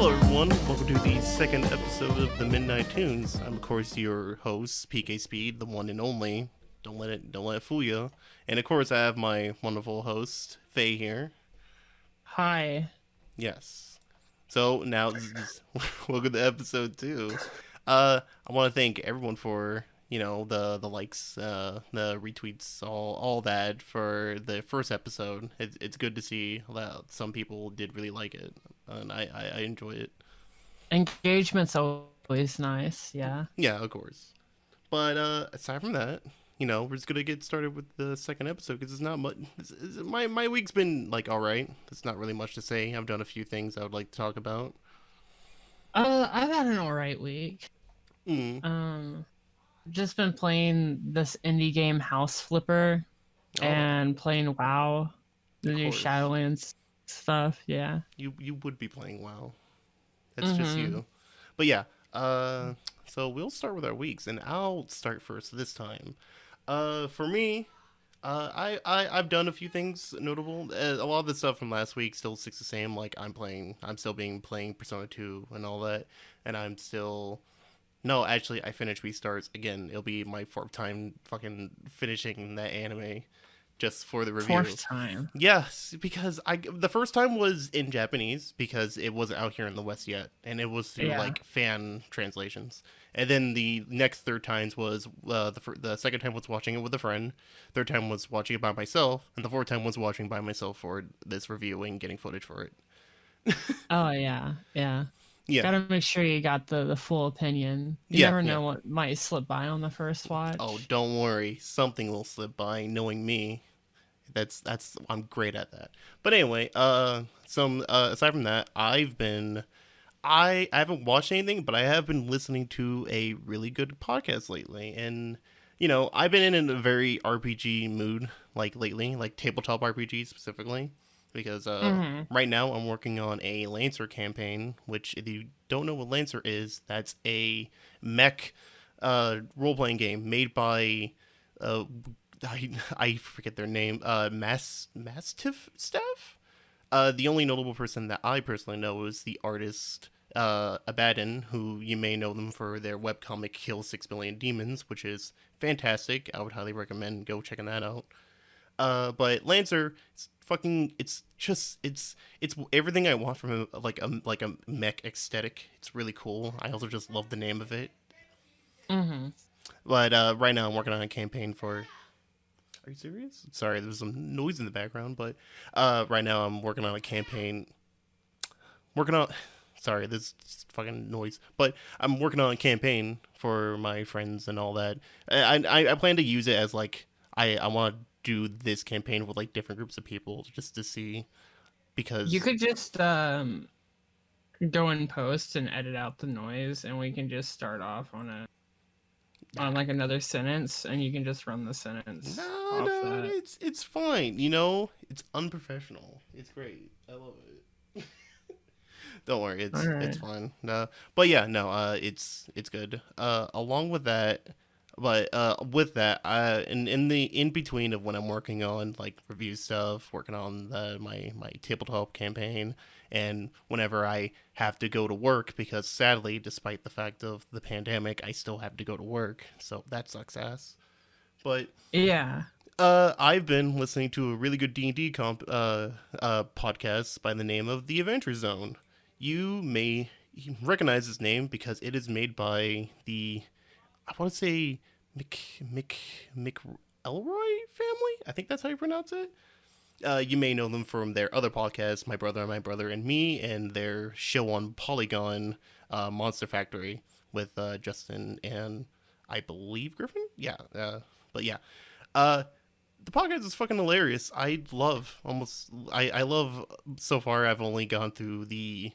Hello, everyone. Welcome to the second episode of the Midnight Toons. I'm, of course, your host, PK Speed, the one and only. Don't let it fool you. And of course, I have my wonderful host, Faye here. Hi. Yes. So now, welcome to episode 2. I want to thank everyone for the likes, the retweets, all that for the first episode. It's good to see that some people did really like it, and I enjoy it. Engagement's always nice, yeah. Yeah, of course. But aside from that, we're just gonna get started with the second episode because it's not much. My week's been like all right. It's not really much to say. I've done a few things I would like to talk about. I've had an alright week. Mm. Just been playing this indie game House Flipper Oh, and playing WoW, the of new course. Shadowlands stuff, yeah. You would be playing WoW. That's just Mm-hmm. you. But yeah, so we'll start with our weeks, and I'll start first this time. For me, I've done a few things notable. A lot of the stuff from last week still sticks the same. Like I'm still playing Persona 2 and all that, and I'm still. No, actually, I finished Restarts again. It'll be my fourth time fucking finishing that anime, just for the review. Fourth time. Yes, because the first time was in Japanese because it wasn't out here in the West yet, and it was through Yeah. like fan translations. And then the next third times was the second time was watching it with a friend, third time was watching it by myself, and the fourth time was watching by myself for this review and getting footage for it. Oh, yeah, yeah. Yeah, Gotta make sure you got the full opinion. You yeah, never yeah. know what might slip by on the first watch. Oh, don't worry, something will slip by. Knowing me, that's I'm great at that. But anyway, some aside from that, I haven't watched anything, but I have been listening to a really good podcast lately, and I've been in a very RPG mood like lately, like tabletop RPG specifically, because Mm-hmm. right now I'm working on a Lancer campaign, which if you don't know what Lancer is, that's a mech role playing game made by uh, I forget their name, Mastiff Staff. The only notable person that I personally know is the artist Abaddon, who you may know them for their webcomic Kill 6 Billion Demons, which is fantastic. I would highly recommend go checking that out. But Lancer, it's everything I want from a mech aesthetic. It's really cool. I also just love the name of it. Mm-hmm. But right now I'm working on a campaign for. Are you serious? Sorry, there's some noise in the background, but right now I'm working on a campaign. Working on. Sorry, this fucking noise. But I'm working on a campaign for my friends and all that. I plan to use it as like I want to do this campaign with like different groups of people just to see because You could just go in post and edit out the noise, and we can just start off on like another sentence, and you can just run the sentence off no, that. it's fine. It's unprofessional. It's great. I love it. Don't worry, it's Alright. fine. No, but yeah, no, it's good. Along with that, but with that, in the in between of when I'm working on like review stuff, working on my tabletop campaign, and whenever I have to go to work because sadly, despite the fact of the pandemic, I still have to go to work, so that sucks ass. But Yeah. I've been listening to a really good D&D podcast by the name of The Adventure Zone. You may recognize his name because it is made by the, I want to say, Mick Elroy family? I think that's how you pronounce it. You may know them from their other podcast, My Brother and Me, and their show on Polygon, Monster Factory, with Justin and I believe Griffin? Yeah, but yeah. The podcast is fucking hilarious. I love so far I've only gone through the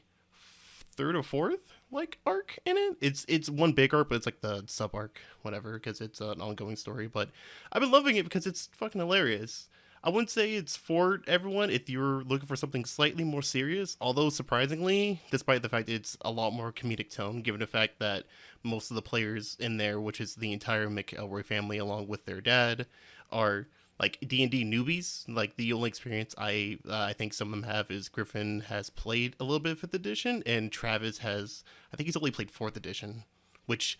third or fourth like arc in it. It's one big arc, but it's like the sub arc, whatever, because it's an ongoing story. But I've been loving it because it's fucking hilarious. I wouldn't say it's for everyone if you're looking for something slightly more serious, although surprisingly, despite the fact that it's a lot more comedic tone, given the fact that most of the players in there, which is the entire McElroy family along with their dad, are like D&D newbies. Like the only experience I think some of them have is Griffin has played a little bit of Fifth Edition, and Travis has, I think he's only played Fourth Edition, which,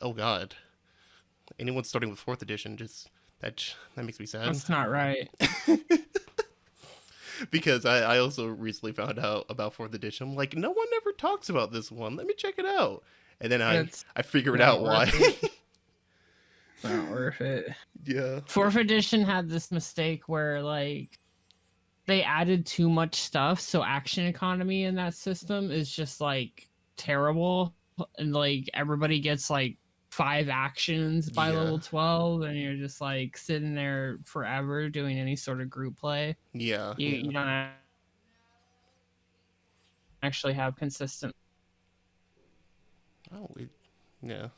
oh god, anyone starting with Fourth Edition just that makes me sad. That's not right. Because I also recently found out about Fourth Edition. I'm like, no one ever talks about this one. Let me check it out. And then It's I figured not out why. worth It's not worth it. Yeah. Fourth edition had this mistake where like they added too much stuff, so action economy in that system is just like terrible, and like everybody gets like 5 actions by Yeah. level 12, and you're just like sitting there forever doing any sort of group play. Yeah. You don't actually have consistent. Oh, yeah.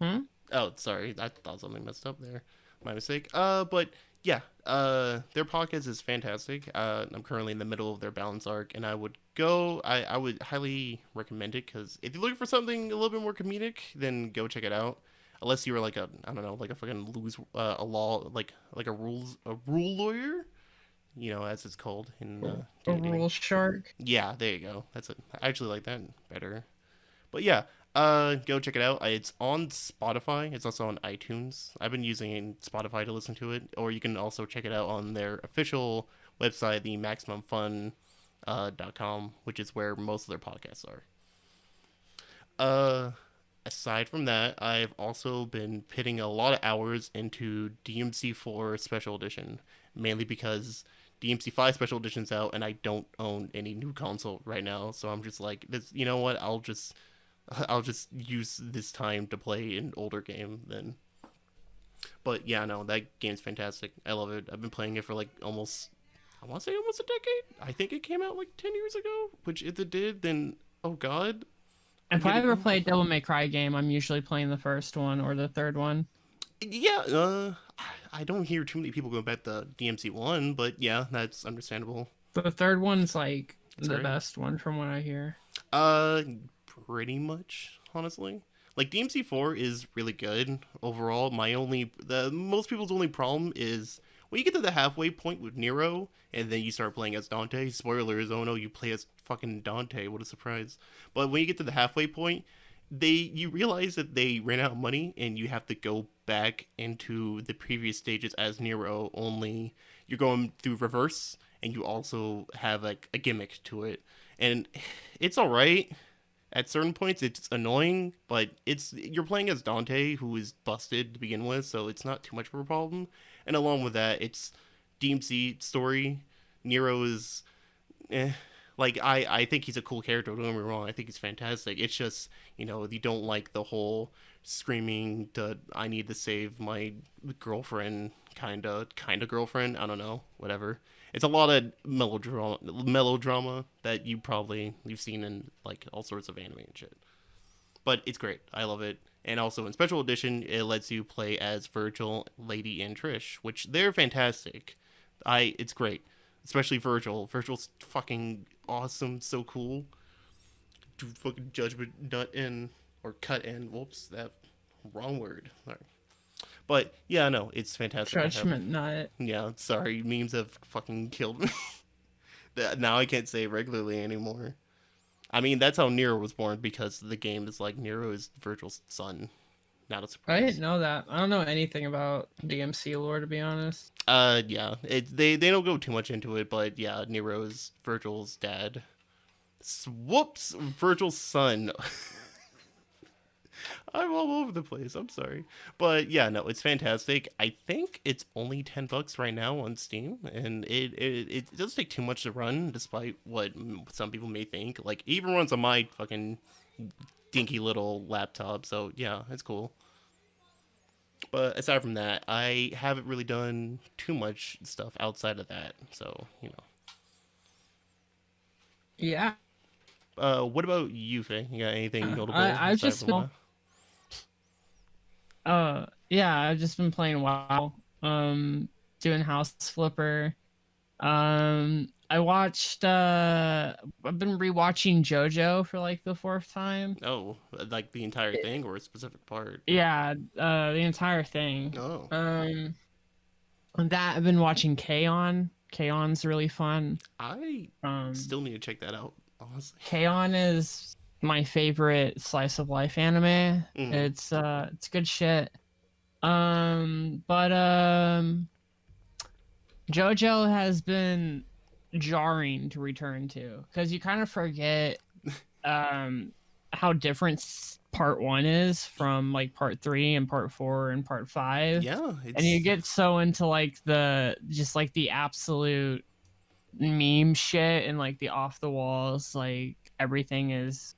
Hmm? Oh, sorry. I thought something messed up there. My mistake. But yeah, their podcast is fantastic. I'm currently in the middle of their balance arc, and I would highly recommend it, because if you're looking for something a little bit more comedic, then go check it out. Unless you were like I don't know, like a fucking a law, like a rule lawyer, as it's called in A D&D. rule shark. Yeah, there you go. That's it. I actually like that better. But yeah, go check it out. It's on Spotify. It's also on iTunes. I've been using Spotify to listen to it, or you can also check it out on their official website, the MaximumFun.com, which is where most of their podcasts are. Aside from that, I've also been pitting a lot of hours into DMC4 Special Edition, mainly because DMC5 Special Edition's out, and I don't own any new console right now. So I'm just like, this. You know what? I'll just use this time to play an older game then. But yeah, no, that game's fantastic. I love it. I've been playing it for like I want to say almost a decade. I think it came out like 10 years ago, which if it did, then oh god. If I ever play a Devil May Cry game, I'm usually playing the first one or the third one. Yeah, I don't hear too many people go back to DMC1, but yeah, that's understandable. The third one's like It's the great. best one from what I hear. Pretty much, honestly. Like DMC4 is really good overall. Most people's only problem is when you get to the halfway point with Nero, and then you start playing as Dante. Spoilers, oh no, you play as fucking Dante. What a surprise! But when you get to the halfway point, you realize that they ran out of money, and you have to go back into the previous stages as Nero. Only you're going through reverse, and you also have like a gimmick to it, and it's all right. At certain points, it's annoying, but you're playing as Dante, who is busted to begin with, so it's not too much of a problem. And along with that, it's DMC story. Nero is, like I think he's a cool character. Don't get me wrong. I think he's fantastic. It's just you don't like the whole screaming to "I need to save my girlfriend" kind of girlfriend. I don't know, whatever. It's a lot of melodrama that you've seen in like all sorts of anime and shit. But it's great. I love it. And also in Special Edition, it lets you play as Virgil, Lady, and Trish, which they're fantastic. It's great, especially Virgil. Virgil's fucking awesome, so cool. Do fucking judgment nut in or cut in. Whoops, that wrong word. Sorry. But yeah, no, it's fantastic. Judgment Nut. Yeah, sorry, memes have fucking killed me. Now I can't say it regularly anymore. I mean, that's how Nero was born, because the game is like Nero is Virgil's son. Not a I surprise. didn't know that. I don't know anything about DMC lore, to be honest. Yeah, they don't go too much into it, but yeah, Nero is Virgil's dad. Whoops, Virgil's son. I'm all over the place. I'm sorry, but yeah, no, it's fantastic. I think it's only $10 right now on Steam, and it doesn't take too much to run, despite what some people may think. Like, it even runs on my fucking dinky little laptop, so yeah, it's cool. But aside from that, I haven't really done too much stuff outside of that. So Yeah. What about you, Faye? You got anything notable? I've aside just from been, yeah, I've just been playing WoW, doing House Flipper. I watched, I've been rewatching JoJo for like the 4th time. Oh, like the entire thing or a specific part? Yeah, the entire thing. Oh, And that I've been watching K-On! K-On's really fun. I Um, still need to check that out, honestly. K-On! Is my favorite slice of life anime. Mm. It's good shit. But JoJo has been jarring to return to because you kind of forget how different part one is from like part three and part four and part five, Yeah, and you it's get so into like the just like the absolute meme shit and like the off the walls, like everything is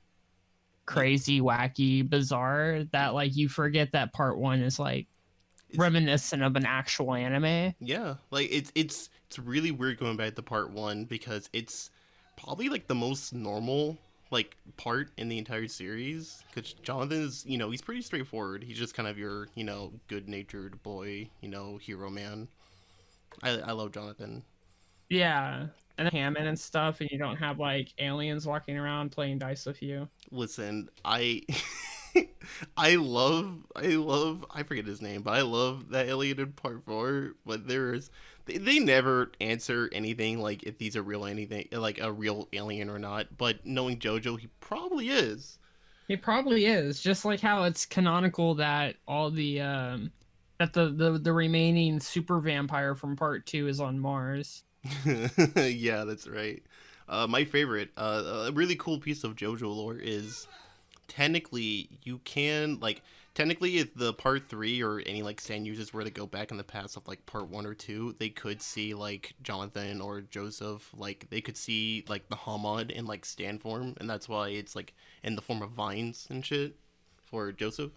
like crazy, wacky, bizarre, that like you forget that part one is like it's reminiscent of an actual anime. yeah, like it's really weird going back to part one because it's probably like the most normal like part in the entire series because Jonathan is, he's pretty straightforward. He's just kind of your, good-natured boy, hero man. I love Jonathan. Yeah. And Hammond and stuff, and you don't have like aliens walking around playing dice with you. Listen, I I forget his name, but I love that Elliot in part four. But they never answer anything like if he's a real anything like a real alien or not. But knowing JoJo, he probably is. He probably is, just like how it's canonical that all the that the remaining super vampire from part two is on Mars. Yeah, that's right. My favorite, a really cool piece of JoJo lore is technically you can like technically if the part three or any like stand users were to go back in the past of like part one or two, they could see like Jonathan or Joseph, like they could see like the Hamad in like stand form, and that's why it's like in the form of vines and shit for Joseph.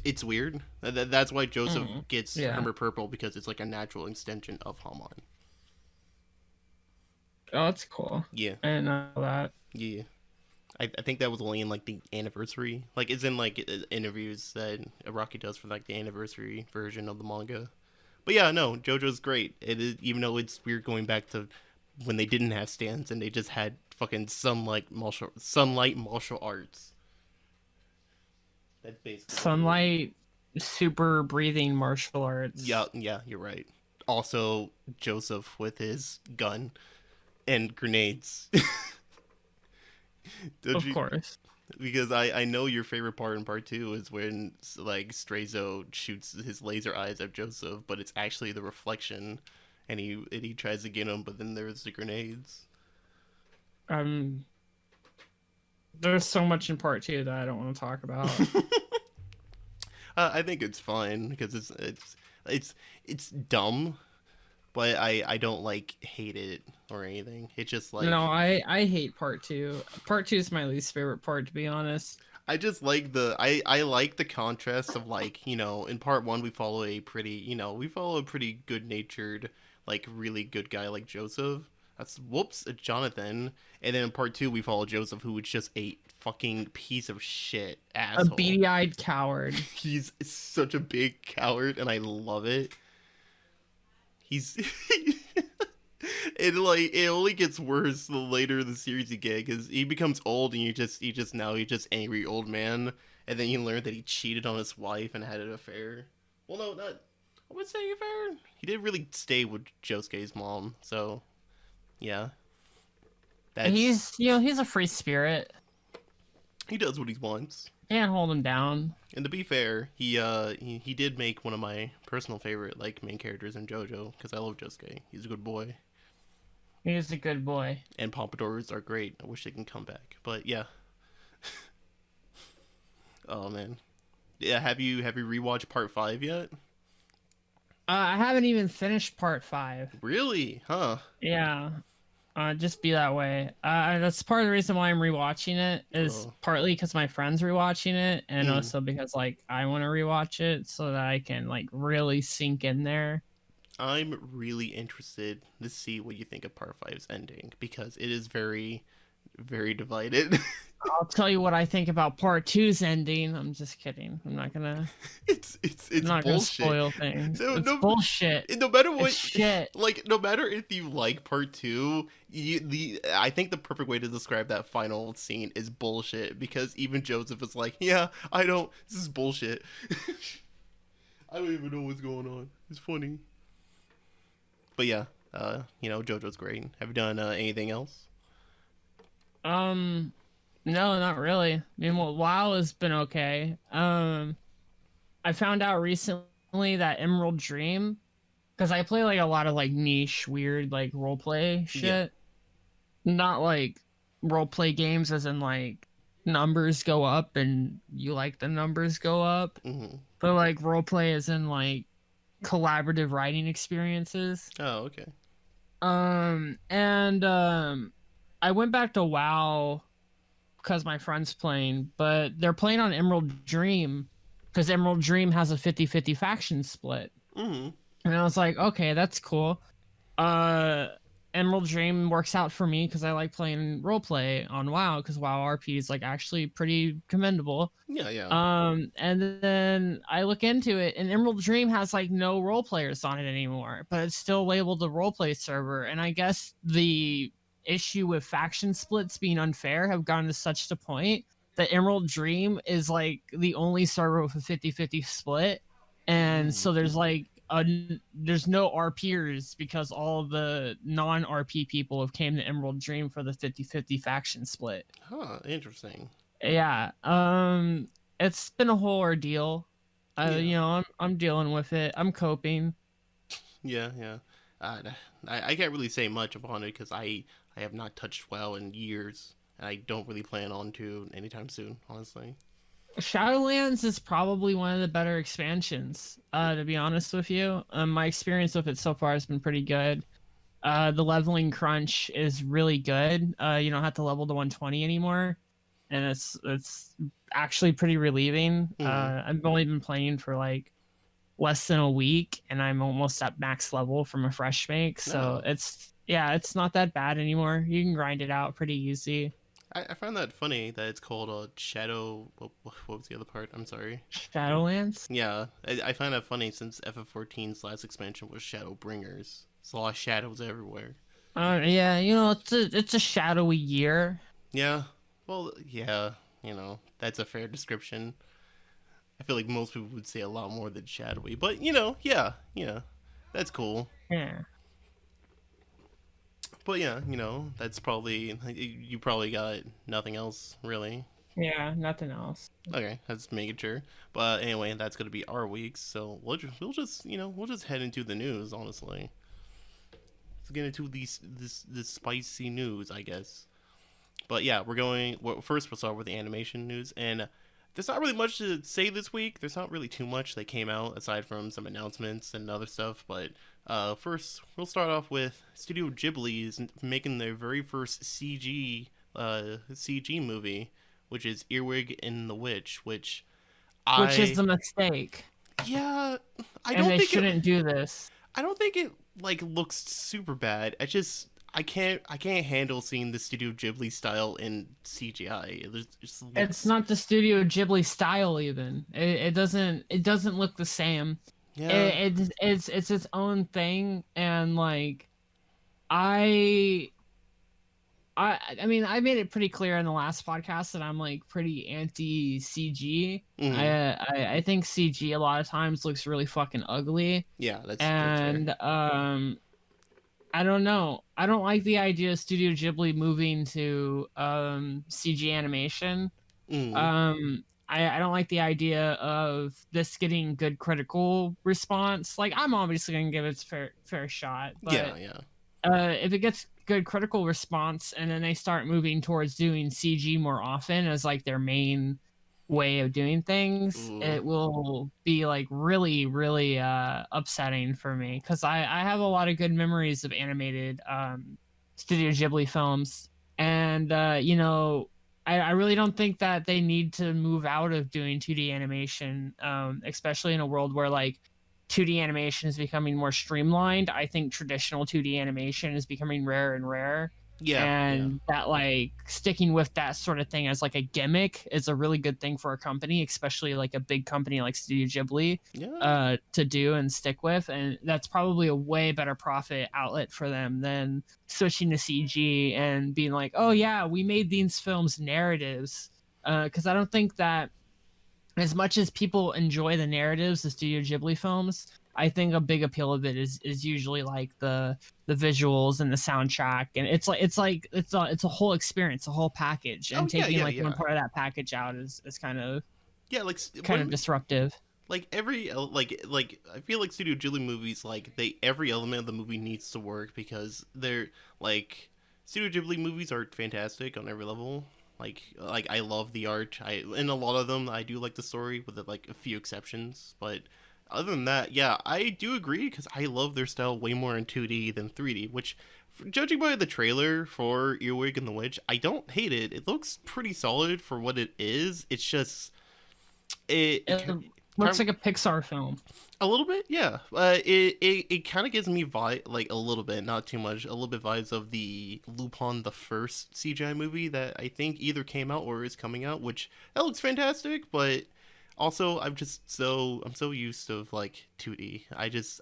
It's weird. That's why Joseph gets Yeah. Hermit Purple because it's like a natural extension of Hamad. Oh, that's cool. Yeah, I didn't know that. yeah. I think that was only in like the anniversary, like it's in like interviews that Araki does for like the anniversary version of the manga. But yeah, no, JoJo's great. It is, even though it's weird going back to when they didn't have stands and they just had fucking sunlight martial arts. That's basically what it is. Sunlight, super breathing martial arts. Yeah, yeah, you're right. Also, Joseph with his gun and grenades. Don't Of you? course. Because I know your favorite part in part two is when like Strazo shoots his laser eyes at Joseph, but it's actually the reflection, and he tries to get him, but then there's the grenades. Um, there's so much in part two that I don't want to talk about. I think it's fine because it's dumb, but I don't like hate it or anything. It's just like No, I hate part two. Part two is my least favorite part, to be honest. I just like I like the contrast of like, in part one we follow a pretty good natured, like really good guy like Joseph. That's a Jonathan. And then in part two we follow Joseph, who is just a fucking piece of shit A asshole. beady-eyed coward. He's such a big coward and I love it. He's it only gets worse the later in the series you get because he becomes old and he's just angry old man, and then you learn that he cheated on his wife and had an affair. Well, no, not I would say affair. He didn't really stay with Josuke's mom, so yeah, that's He's a free spirit. he does what he wants. Can't hold him down. And to be fair, he did make one of my personal favorite like main characters in JoJo because I love Josuke. He's a good boy. He's a good boy. And pompadours are great. I wish they can come back. But yeah. Oh man. Yeah, have you rewatched part 5 yet? I haven't even finished part five. Really? Huh. Yeah. Just be that way. That's part of the reason why I'm rewatching it is Oh. partly because my friends rewatching it, and Mm. also because like I want to rewatch it so that I can like really sink in there. I'm really interested to see what you think of part 5's ending because it is very very divided. I'll tell you what I think about part two's ending. I'm just kidding. I'm not gonna. It's I'm not gonna bullshit. spoil things. No, It's no, bullshit. no matter what, It's shit. like no matter if you like part 2, I think the perfect way to describe that final scene is bullshit because even Joseph is like, yeah, I don't. This is bullshit. I don't even know what's going on. It's funny. But yeah, JoJo's great. Have you done anything else? Um, no, not really. I mean, well, WoW has been okay. I found out recently that Emerald Dream, because I play like a lot of like niche, weird like role play Yeah. shit. Not like role play games as in like numbers go up and you like the numbers go up, Mm-hmm. but like role play as in like collaborative writing experiences. Oh, okay. And I went back to WoW because my friend's playing, but they're playing on Emerald Dream because Emerald Dream has a 50-50 faction split. Mm-hmm. And I was like, okay, that's cool. Uh, Emerald Dream works out for me because I like playing roleplay on WoW because WoW RP is like actually pretty commendable. Yeah, yeah. And then I look into it, and Emerald Dream has like no role players on it anymore, but it's still labeled a roleplay server. And I guess the issue with faction splits being unfair have gone to such a point that Emerald Dream is like the only server with a 50-50 split. And so there's like there's no RPers because all of the non-RP people have came to Emerald Dream for the 50-50 faction split. Huh. Interesting. Yeah. It's been a whole ordeal. Yeah. I'm dealing with it. I'm coping. Yeah, yeah. I can't really say much upon it because I have not touched WoW in years, and I don't really plan on to anytime soon, honestly. Shadowlands is probably one of the better expansions, to be honest with you. My experience with it so far has been pretty good. The leveling crunch is really good. You don't have to level to 120 anymore, and it's actually pretty relieving. Mm-hmm. I've only been playing for like less than a week, and I'm almost at max level from a fresh make. So No. it's not that bad anymore. You can grind it out pretty easy. I find that funny that it's called a Shadow. What was the other part? I'm sorry. Shadowlands. Yeah, I find that funny since FF14's last expansion was Shadowbringers. There's a lot of shadows everywhere. Yeah, it's a shadowy year. Yeah, well, yeah, that's a fair description. I feel like most people would say a lot more than shadowy, but yeah, that's cool. Yeah. But yeah, that's probably you probably got nothing else really. Yeah, nothing else. Okay, that's making sure. But anyway, that's gonna be our week. So we'll just head into the news. Honestly, let's get into this spicy news, I guess. But yeah, first we'll start with the animation news, and there's not really much to say this week. There's not really too much that came out aside from some announcements and other stuff. But first, we'll start off with Studio Ghibli is making their very first CG movie, which is Earwig and the Witch, which is a mistake. Yeah, and they shouldn't do this. I don't think it like looks super bad. I can't handle seeing the Studio Ghibli style in CGI. It's not the Studio Ghibli style even. It doesn't look the same. Yeah. It's its own thing, and like I mean, I made it pretty clear in the last podcast that I'm like pretty anti CG. Mm-hmm. I think CG a lot of times looks really fucking ugly. Yeah, that's fair. I don't know. I don't like the idea of Studio Ghibli moving to CG animation. Mm-hmm. I don't like the idea of this getting good critical response. Like, I'm obviously gonna give it a fair shot, but yeah. If it gets good critical response and then they start moving towards doing CG more often as like their main way of doing things, it will be like really, really upsetting for me because I have a lot of good memories of animated Studio Ghibli films, and I really don't think that they need to move out of doing 2D animation, especially in a world where like 2D animation is becoming more streamlined. I think traditional 2D animation is becoming rarer and rarer. Yeah. And that like sticking with that sort of thing as like a gimmick is a really good thing for a company, especially like a big company like Studio Ghibli, to do and stick with. And that's probably a way better profit outlet for them than switching to CG and being like, oh yeah, we made these films narratives. Because I don't think that as much as people enjoy the narratives, the Studio Ghibli films, I think a big appeal of it is usually like the visuals and the soundtrack, and it's a whole experience, a whole package, Oh and yeah, taking yeah, like one yeah, part of that package out is yeah. Like kind of when disruptive. like like I feel like Studio Ghibli movies, like they every element of the movie needs to work because they're like Studio Ghibli movies are fantastic on every level. Like I love the art. I in a lot of them I do like the story with like a few exceptions, but other than that, yeah, I do agree because I love their style way more in 2D than 3D. Which, judging by the trailer for Earwig and the Witch, I don't hate it. It looks pretty solid for what it is. It's just It looks kind like a Pixar film. a little bit, yeah. It kind of gives me vibe like a little bit, not too much, a little bit vibes of the Lupin the First CGI movie that I think either came out or is coming out, which that looks fantastic. But also, I'm so used to like 2D.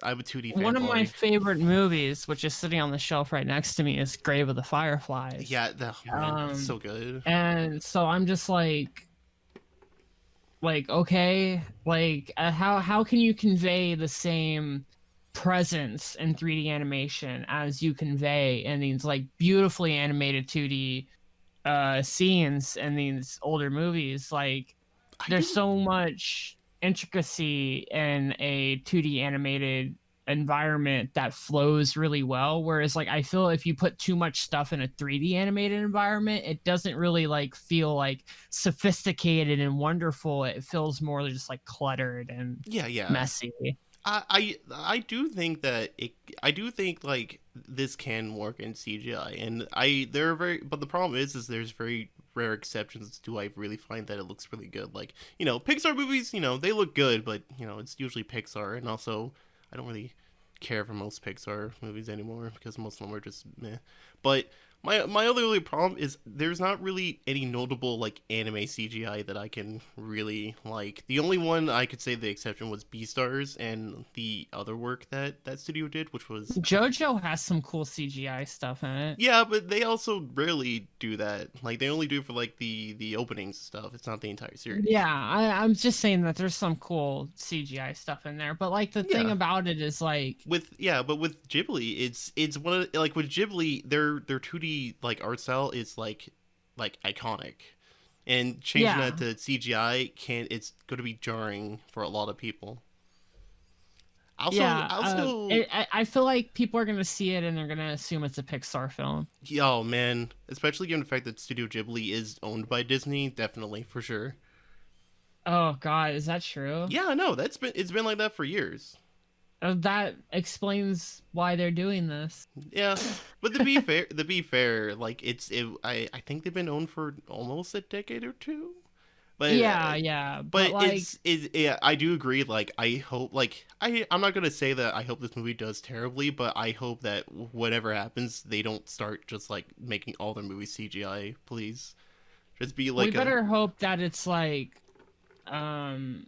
I'm a 2D One of my fanboy. favorite movies, which is sitting on the shelf right next to me, is Grave of the Fireflies. Yeah, oh, man, it's Um, so good. and so I'm just like okay, like how can you convey the same presence in 3D animation as you convey in these like beautifully animated 2D scenes in these older movies? Like I there's do. so much intricacy in a 2D animated environment that flows really well, whereas like I feel if you put too much stuff in a 3D animated environment, it doesn't really like feel like sophisticated and wonderful. It feels more just like cluttered and Yeah, yeah. messy. I do think that I do think like this can work in CGI, and I there are very but the problem is there's very rare exceptions to I really find that it looks really good. Like, Pixar movies, they look good, but it's usually Pixar, and also I don't really care for most Pixar movies anymore because most of them are just meh. But my other really problem is there's not really any notable like anime CGI that I can really like. The only one I could say the exception was Beastars and the other work that studio did, which was JoJo has some cool CGI stuff in it. yeah, but they also rarely do that. Like they only do it for like the openings and stuff. It's not the entire series. Yeah, I'm just saying that there's some cool CGI stuff in there, but like the thing Yeah. about it is like But with Ghibli, it's one of like with Ghibli, their 2D like art style is like iconic, and changing yeah. that to CGI can it's going to be jarring for a lot of people. Also, Yeah, I'll still I feel like people are gonna see it and they're gonna assume it's a Pixar film. oh man, especially given the fact that Studio Ghibli is owned by Disney, definitely for sure. Oh God, is that true? Yeah, no, it's been like that for years. That explains why they're doing this. Yeah, but to be fair, like I think they've been owned for almost a decade or two. But Yeah, yeah, but but like, yeah, I do agree. Like I hope, like I'm not gonna say that I hope this movie does terribly, but I hope that whatever happens, they don't start just like making all their movies CGI. Please, just be we like a better hope that it's like, um,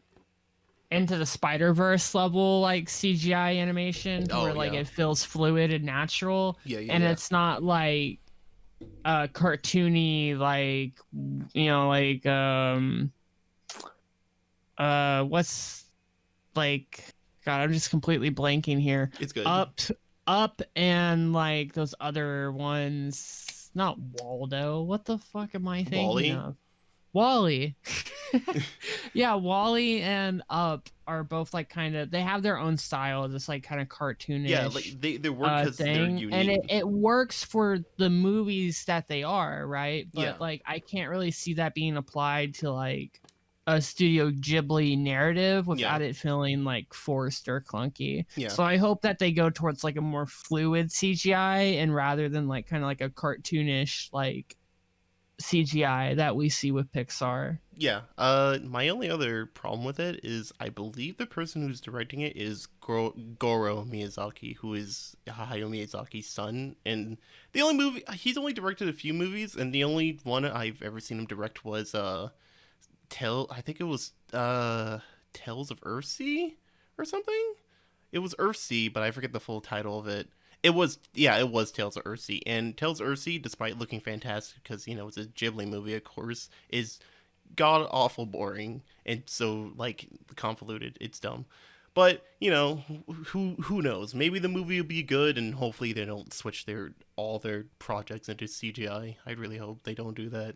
into the Spider-Verse level like CGI animation, to oh where like yeah, it feels fluid and natural, yeah, yeah, and yeah. it's not like cartoony like like what's like God, I'm just completely blanking here. It's good. Up up and like those other ones, not Waldo. What the fuck am I thinking Wally. of? Wally. Yeah, Wally and Up are both like kind of, they have their own style, this like kind of Yeah, like cartoonish they work because they're thing, and it, unique. it works for the movies that they are, right? Yeah, But like I can't really see that being applied to like a Studio Ghibli narrative yeah, without it feeling like forced or clunky. yeah. So I hope that they go towards like a more fluid CGI, and rather than like kind of like a cartoonish like CGI that we see with Pixar. Yeah. My only other problem with it is I believe the person who's directing it is Goro Miyazaki, who is Hayao Miyazaki's son. And the only movie he's only directed a few movies, and the only one I've ever seen him direct was I think it was Tales of Earthsea or something. It was Earthsea, but I forget the full title of it. It was Tales of Earthsea, and Tales of Earthsea, despite looking fantastic because it's a Ghibli movie, of course, is god awful boring and so like convoluted. It's dumb. But who knows? Maybe the movie will be good, and hopefully they don't switch all their projects into CGI. I really hope they don't do that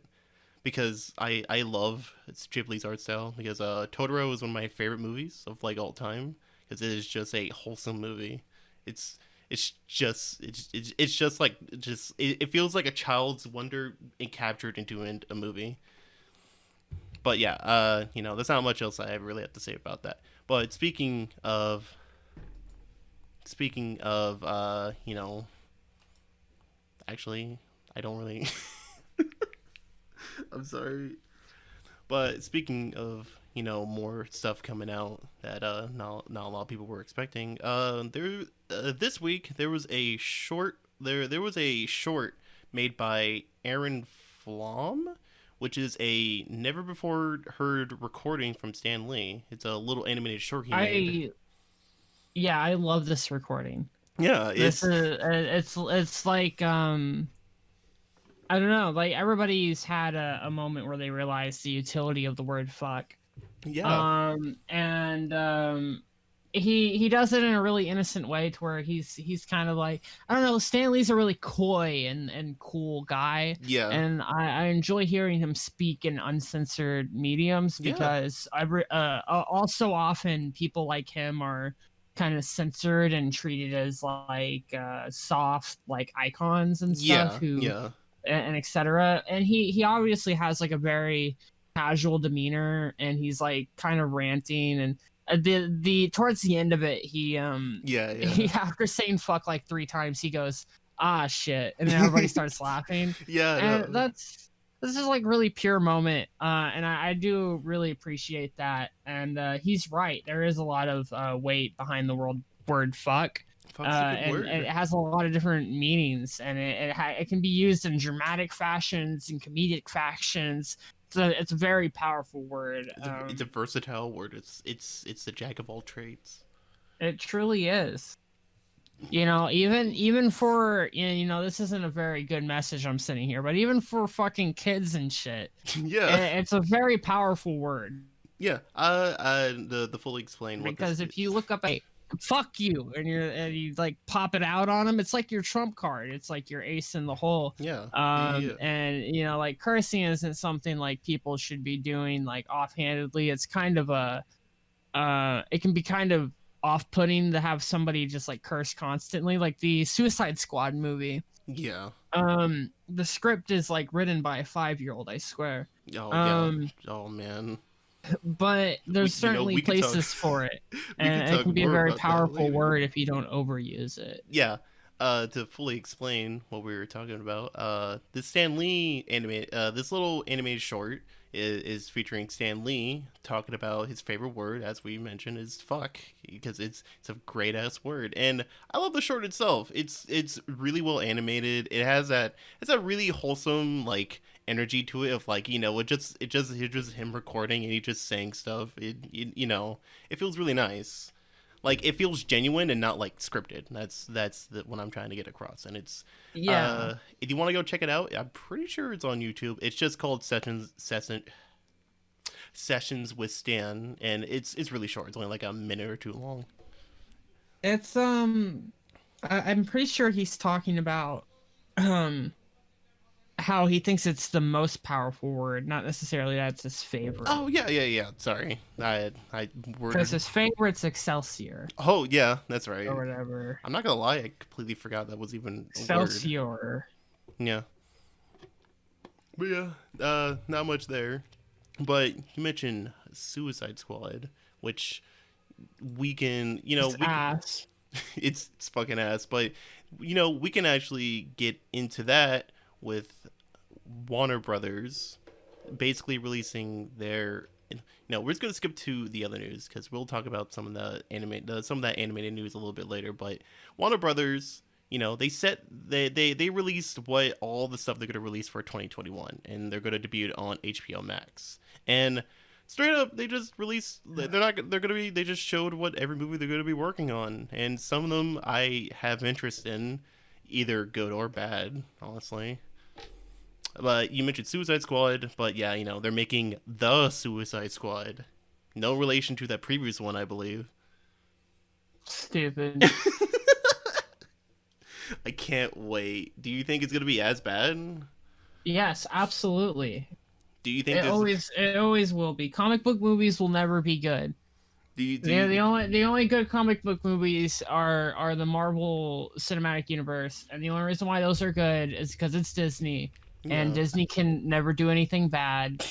because I love Ghibli's art style because Totoro is one of my favorite movies of like all time because it is just a wholesome movie. It's it's just like it feels like a child's wonder and captured into a movie. But yeah, there's not much else I really have to say about that. But speaking of, actually, I don't really. I'm sorry, but speaking of, more stuff coming out that not a lot of people were expecting. This week there was a short made by Aron Flom, which is a never before heard recording from Stan Lee. It's a little animated short he made. I love this recording. Yeah, it's like I don't know, like everybody's had a moment where they realize the utility of the word fuck. Yeah. He does it in a really innocent way to where he's kind of like, I don't know, Stan Lee's a really coy and cool guy. Yeah. And I enjoy hearing him speak in uncensored mediums because also often people like him are kind of censored and treated as like soft like icons and stuff and etc. And he obviously has like a very casual demeanor and he's like kind of ranting and the towards the end of it he after saying fuck like 3 times he goes ah shit and then everybody starts laughing. And this is like really pure moment and I do really appreciate that. And he's right, there is a lot of weight behind the word fuck. And it has a lot of different meanings, and it can be used in dramatic fashions and comedic fashions. So it's a very powerful word. It's a versatile word. It's the jack of all trades. It truly is. Even for this isn't a very good message I'm sending here, but even for fucking kids and shit, it's a very powerful word. Yeah. The fully explain what because if you look up fuck you and you like pop it out on them, it's like your trump card, it's like your ace in the hole. And like cursing isn't something like people should be doing like offhandedly. It's kind of it can be kind of off-putting to have somebody just like curse constantly, like the Suicide Squad movie. The script is like written by a 5-year-old, I swear. Oh man. But there's certainly places for it, and it can be a very powerful word if you don't overuse it. To fully explain what we were talking about, the Stan Lee this little animated short is featuring Stan Lee talking about his favorite word, as we mentioned, is fuck, because it's a great ass word, and I love the short itself. It's really well animated. It's a really wholesome like energy to it of like it's just him recording and he just saying stuff. It feels really nice. Like it feels genuine and not like scripted. That's what I'm trying to get across. And it's if you want to go check it out, I'm pretty sure it's on YouTube. It's just called Sessions with Stan, and it's really short. It's only like a minute or 2 long. It's I'm pretty sure he's talking about how he thinks it's the most powerful word, not necessarily that's his favorite. Oh yeah. Sorry, I because his favorite's Excelsior. Oh yeah, that's right. Or whatever. I'm not gonna lie, I completely forgot that was even a Excelsior. Word. Yeah. But yeah, not much there. But you mentioned Suicide Squad, which we can, ass. It's fucking ass, but we can actually get into that with Warner Brothers basically releasing their we're just going to skip to the other news because we'll talk about some of that animated news a little bit later. But Warner Brothers, they released all the stuff they're going to release for 2021, and they're going to debut on HBO Max. And straight up, they just released. They just showed what every movie they're going to be working on, and some of them I have interest in, either good or bad, honestly. But you mentioned Suicide Squad, but yeah, they're making the Suicide Squad. No relation to that previous one, I believe. Stupid. I can't wait. Do you think it's gonna be as bad? Yes, absolutely. Do you think It this? always will be. Comic book movies will never be good. Do The you? only good comic book movies are the Marvel Cinematic Universe, and the only reason why those are good is because it's Disney, and Yeah. Disney can never do anything bad.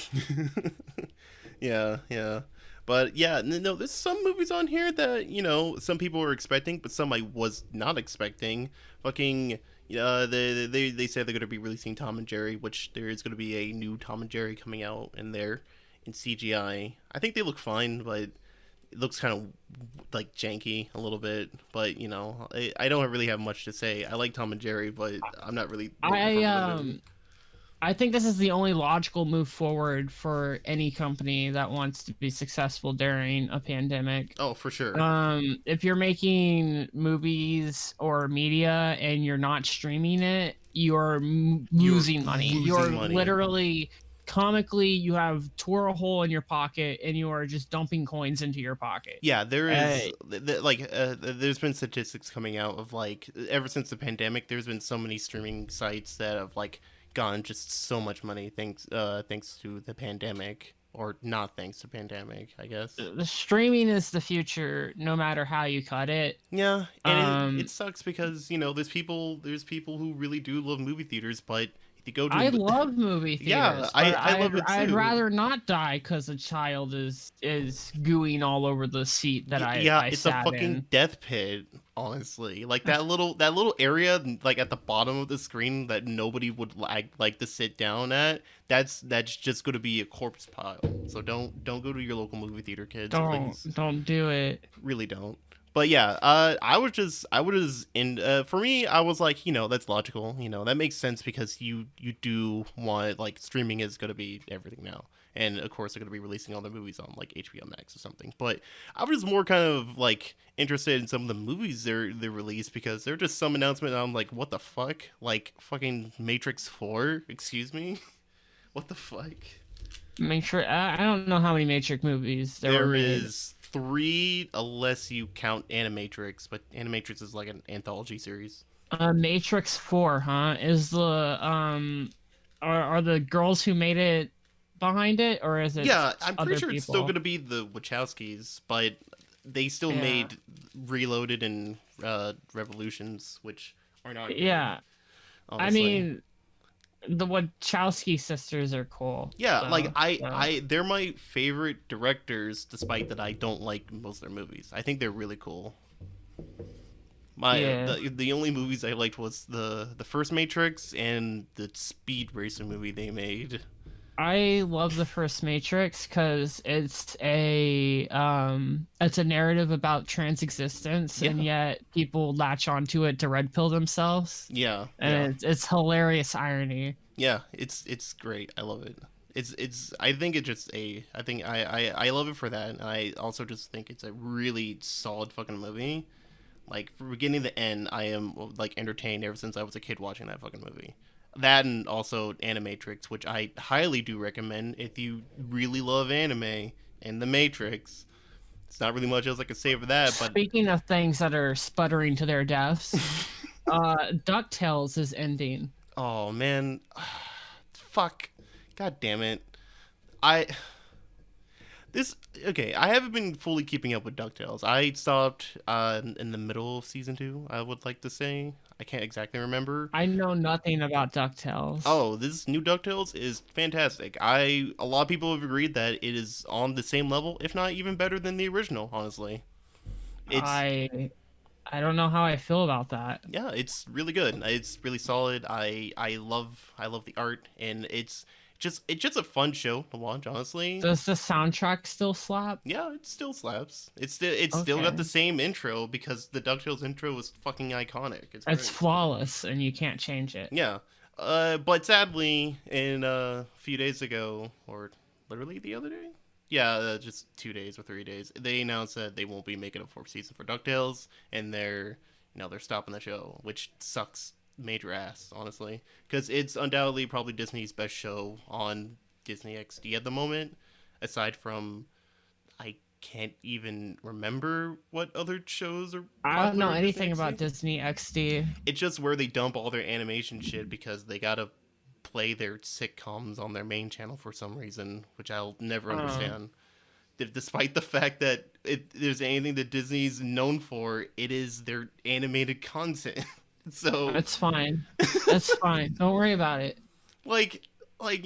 Yeah, yeah. But yeah, no, there's some movies on here that, some people were expecting, but some I was not expecting. Fucking, they said they're going to be releasing Tom and Jerry, which there is going to be a new Tom and Jerry coming out in there in CGI. I think they look fine, but it looks kind of like janky a little bit. But, I don't really have much to say. I like Tom and Jerry, but I'm not really looking for I another movie. I think this is the only logical move forward for any company that wants to be successful during a pandemic. Oh, for sure. If you're making movies or media and you're not streaming it, you're You're losing money. losing You're money. literally comically you have tore a hole in your pocket and you are just dumping coins into your pocket. Yeah, there Uh, is there's been statistics coming out of like ever since the pandemic. There's been so many streaming sites that have like gone just so much money thanks to the pandemic, or not thanks to pandemic, I guess. the streaming is the future, no matter how you cut it. Yeah, and it Um, sucks because there's people who really do love movie theaters, but if you go to I love movie yeah, theaters, I but I love it I'd too. rather not die because a child is gooing all over the seat that Yeah, I it's a sat in. fucking death pit, honestly. Like that little area like at the bottom of the screen that nobody would like to sit down at. That's just going to be a corpse pile. So don't go to your local movie theater, kids, please. Don't do it. Really don't. But yeah, I was in for me, I was like, that's logical. That makes sense because you do want, like, streaming is going to be everything now. And of course they're going to be releasing all their movies on like HBO Max or something. But I was more kind of like interested in some of the movies they released, because they're just some announcement and I'm like, what the fuck? Like fucking Matrix 4? Excuse me? What the fuck? Make sure I don't know how many Matrix movies there were There made. is three, unless you count Animatrix, but Animatrix is like an anthology series. Matrix 4, huh? Is the are the girls who made it behind it, or is it Yeah, I'm pretty other sure it's still people? gonna be the Wachowskis, but they still Yeah. made Reloaded and Revolutions, which are not good, Yeah. I honestly. mean, the Wachowski sisters are cool. Yeah, like So they're my favorite directors, despite that I don't like most of their movies. I think they're really cool. yeah. The only movies I liked was the first Matrix and the Speed Racer movie they made. I love the first Matrix because it's a narrative about trans existence, and Yeah, yet people latch onto it to red pill themselves, yeah, yeah, and it's hilarious irony. yeah. It's great. I love it. It's. I think it just a. I think I love it for that, and I also just think it's a really solid fucking movie. Like from beginning to end, I am like entertained ever since I was a kid watching that fucking movie. That and also Animatrix, which I highly do recommend if you really love anime and The Matrix. It's not really much else I can say for that, but Speaking of things that are sputtering to their deaths, DuckTales is ending. oh man, fuck, god damn it. I this okay. I haven't been fully keeping up with Ducktales. I stopped in the middle of season 2. I would like to say I can't exactly remember. I know nothing about DuckTales. Oh, this new DuckTales is fantastic. A lot of people have agreed that it is on the same level, if not even better than the original, honestly. It's I I don't know how I feel about that. yeah, it's really good. It's really solid. I love the art, and it's just a fun show to watch, honestly. Does the soundtrack still slap? Yeah, it still slaps. It's still got the Okay. same intro because the DuckTales intro was fucking iconic. It's It's great. flawless and you can't change it. Yeah. But sadly, in a few days ago, or literally the other day, yeah, just 2 days or 3 days, they announced that they won't be making a fourth season for Ducktales, and they're stopping the show, which sucks major ass, honestly, because it's undoubtedly probably Disney's best show on Disney XD at the moment. Aside from, I can't even remember what other shows are I don't popular know on Disney anything about XD. Disney XD. It's just where they dump all their animation shit because they gotta play their sitcoms on their main channel for some reason, which I'll never understand. Despite the fact that there's anything that Disney's known for, it is their animated content. So It's fine. It's fine. Don't worry about it. like I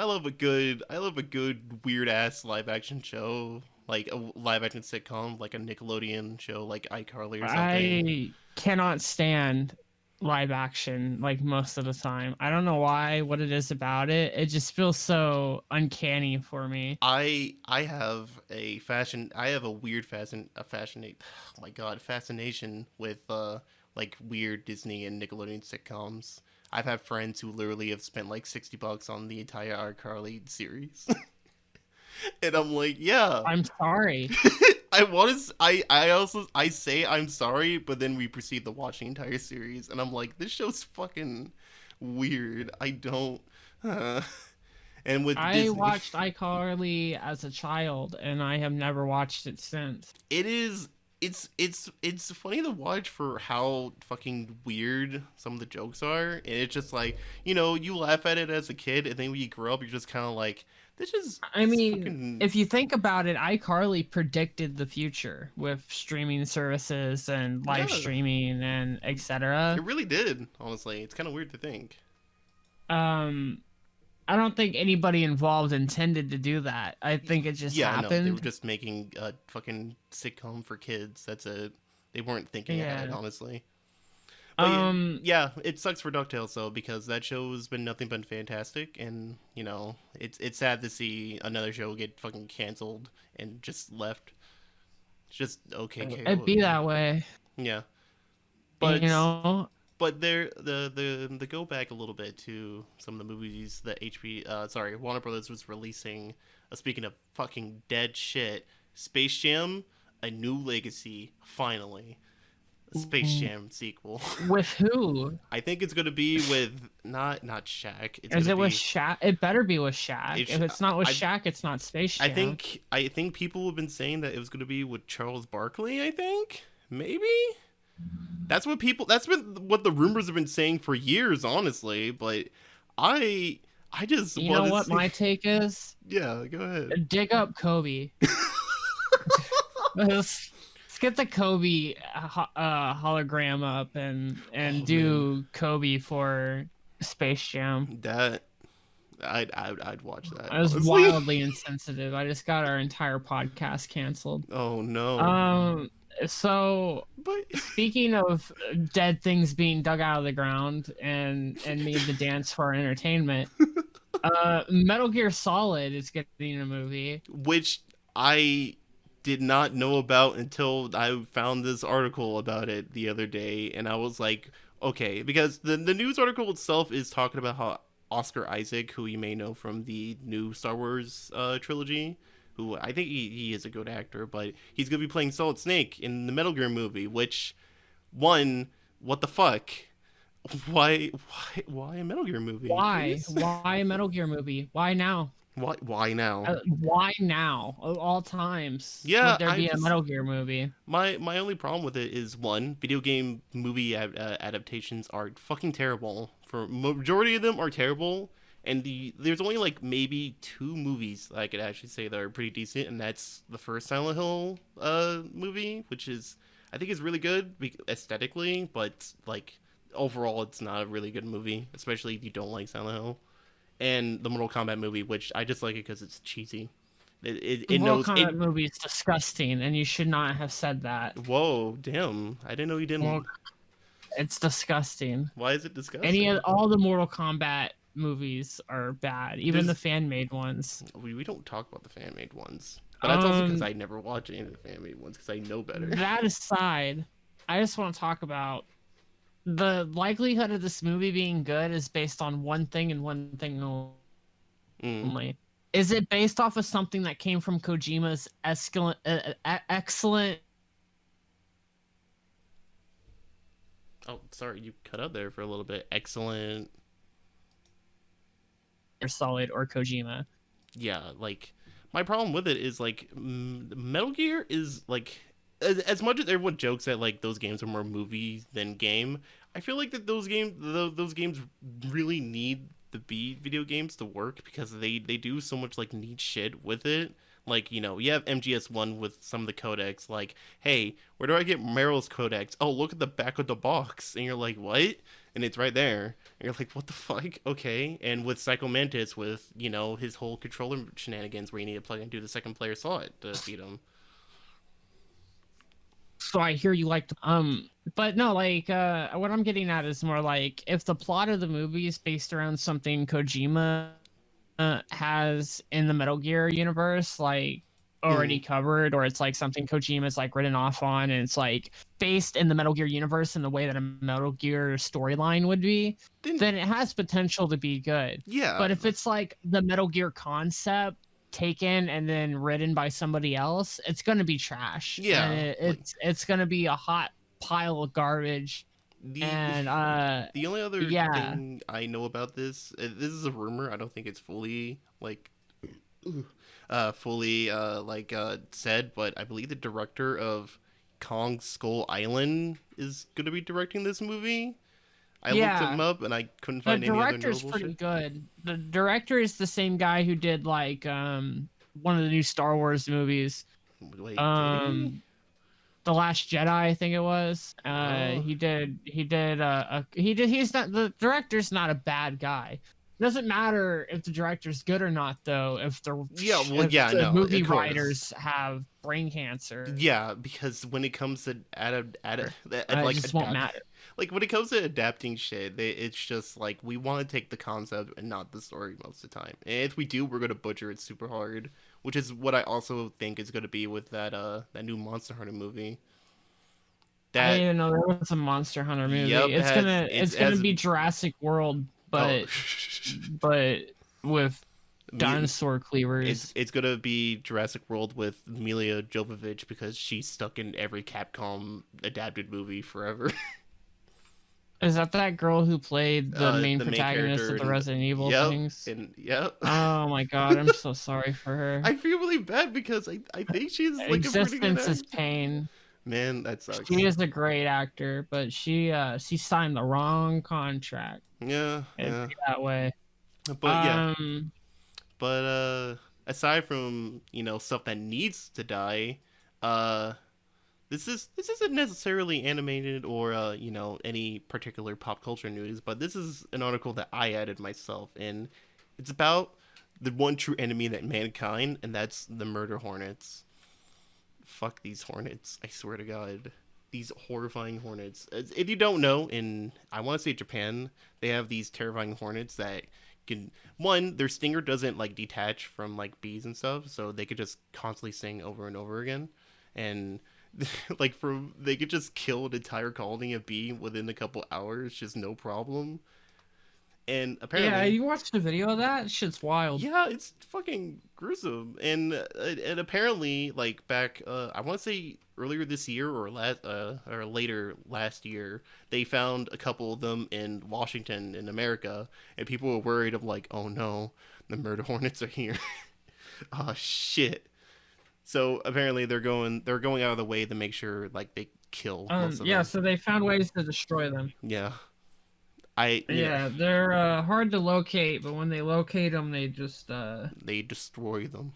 love a good weird ass live action show, like a live action sitcom, like a Nickelodeon show like iCarly or something. I cannot stand live action like most of the time. I don't know why, what it is about it. It just feels so uncanny for me. I have a weird oh my god, fascination with like weird Disney and Nickelodeon sitcoms. I've had friends who literally have spent like $60 on the entire iCarly series. And I'm like, yeah. I'm sorry. I want to. I say I'm sorry, but then we proceed to watch the entire series, and I'm like, this show's fucking weird. I don't. Uh, and with I Disney, watched iCarly as a child, and I have never watched it since. it is. It's funny to watch for how fucking weird some of the jokes are, and it's just like you laugh at it as a kid, and then when you grow up, you're just kind of like, this is. I mean, Fucking... if you think about it, iCarly predicted the future with streaming services and live Yeah. streaming and etc. It really did. Honestly, it's kind of weird to think. I don't think anybody involved intended to do that. I think it just Yeah, no, they were happened. just making a fucking sitcom for kids. That's it. They weren't thinking ahead, Yeah. honestly. But Um, yeah, it sucks for DuckTales though because that show has been nothing but fantastic, and it's sad to see another show get fucking canceled and just left. It's just okay. it'd be that way, Yeah, but you know. but there the go back a little bit to some of the movies that Warner Brothers was releasing. Speaking of fucking dead shit, Space Jam: A New Legacy, finally. A Space Jam sequel. With who? I think it's gonna be with not Shaq. It's Is gonna it with be. Shaq? It better be with Shaq. It sh- If it's not with I- Shaq, it's not Space Jam. I think people have been saying that it was gonna be with Charles Barkley. I think maybe. That's been what the rumors have been saying for years, honestly. But I just You want know to what see... my take is? Yeah, go ahead. Dig up Kobe. let's, let's get the Kobe hologram up and do Kobe for Space Jam. That I'd watch that. I was honestly. wildly insensitive. I just got our entire podcast canceled. Oh no. So But speaking of dead things being dug out of the ground and need to dance for our entertainment, Metal Gear Solid is getting a movie. which I did not know about until I found this article about it the other day, and I was like, okay, because the news article itself is talking about how Oscar Isaac, who you may know from the new Star Wars trilogy, who I think he is a good actor, but he's gonna be playing Solid Snake in the Metal Gear movie. Which, one, what the fuck? Why a Metal Gear movie? Why? Please? Why a Metal Gear movie? Why now? Why now? Why now? Of all times, Yeah, would there I be a just- Metal Gear movie? My only problem with it is, one, video game movie adaptations are fucking terrible. For majority of them are terrible, and there's only like maybe 2 movies that I could actually say that are pretty decent, and that's the first Silent Hill movie, which is I think is really good aesthetically, but like overall it's not a really good movie, especially if you don't like Silent Hill. And the Mortal Kombat movie, which I just like it because it's cheesy. It Mortal knows Kombat it. movie is disgusting, and you should not have said that. Whoa, damn! I didn't know you didn't. Well, it's disgusting. Why is it disgusting? All the Mortal Kombat movies are bad, even the There's- fan made ones. We don't talk about the fan made ones, but that's also because I never watch any of the fan made ones because I know better. That aside, I just want to talk about the likelihood of this movie being good is based on one thing and one thing Mm. only. Is it based off of something that came from Kojima's excellent Oh, sorry, you cut out there for a little bit. Excellent. or Solid or Kojima. Yeah, like my problem with it is like Metal Gear is like as much as everyone jokes that like those games are more movie than game. I feel like that those games really need the be video games to work because they do so much like neat shit with it. Like, you know, you have MGS1 with some of the codecs, like, hey, where do I get Meryl's codex? Oh, look at the back of the box. And you're like, what? And it's right there. And you're like, what the fuck? Okay. And with Psycho Mantis, with, you know, his whole controller shenanigans where you need to plug into the second player slot to beat him. So I hear you like but no, like what I'm getting at is more like if the plot of the movie is based around something Kojima has in the Metal Gear universe, like already covered, or it's like something Kojima's like written off on, and it's like based in the Metal Gear universe in the way that a Metal Gear storyline would be, then it has potential to be good. Yeah. But if it's like the Metal Gear concept taken and then written by somebody else, it's gonna be trash. Yeah. And it's gonna be a hot pile of garbage. The only other thing I know about this is a rumor. I don't think it's fully like said, but I believe the director of Kong Skull Island is going to be directing this movie. I looked him up and I couldn't find any other notable shit. The director's pretty good. The director is the same guy who did like one of the new Star Wars movies. Wait, The Last Jedi, I think it was. He's not, the director's not a bad guy. It doesn't matter if the director's good or not, though, if the movie writers have brain cancer. Yeah, because when it comes to it just won't matter. Like when it comes to adapting shit, it's just like we want to take the concept and not the story most of the time. And if we do, we're gonna butcher it super hard, which is what I also think is gonna be with that new Monster Hunter movie. I didn't even know there was a Monster Hunter movie. Yep, it's gonna be Jurassic World, but with dinosaur cleavers. It's gonna be Jurassic World with Milla Jovovich because she's stuck in every Capcom adapted movie forever. Is that girl who played the main protagonist of the Resident Evil things? Oh my god, I'm so sorry for her. I feel really bad because I think she's like existence is pain. Man, that sucks. She is a great actor, but she signed the wrong contract. Yeah. That way. But aside from, you know, stuff that needs to die, this isn't necessarily animated or you know, any particular pop culture news, but this is an article that I added myself, and it's about the one true enemy that mankind, and that's the murder hornets. Fuck these hornets, I swear to God. These horrifying hornets. If you don't know, I want to say Japan, they have these terrifying hornets that can, one, their stinger doesn't like detach from like bees and stuff, so they could just constantly sting over and over again, and like they could just kill an entire colony of bee within a couple hours, just no problem. And apparently, you watched the video of that? Shit's wild. Yeah, it's fucking gruesome. And apparently, like back, I want to say earlier this year or later last year, they found a couple of them in Washington, in America, and people were worried of like, oh no, the murder hornets are here. Oh shit. So apparently they're going out of the way to make sure like they kill most of them. So they found ways to destroy them. Yeah. They're hard to locate, but when they locate them, they just they destroy them.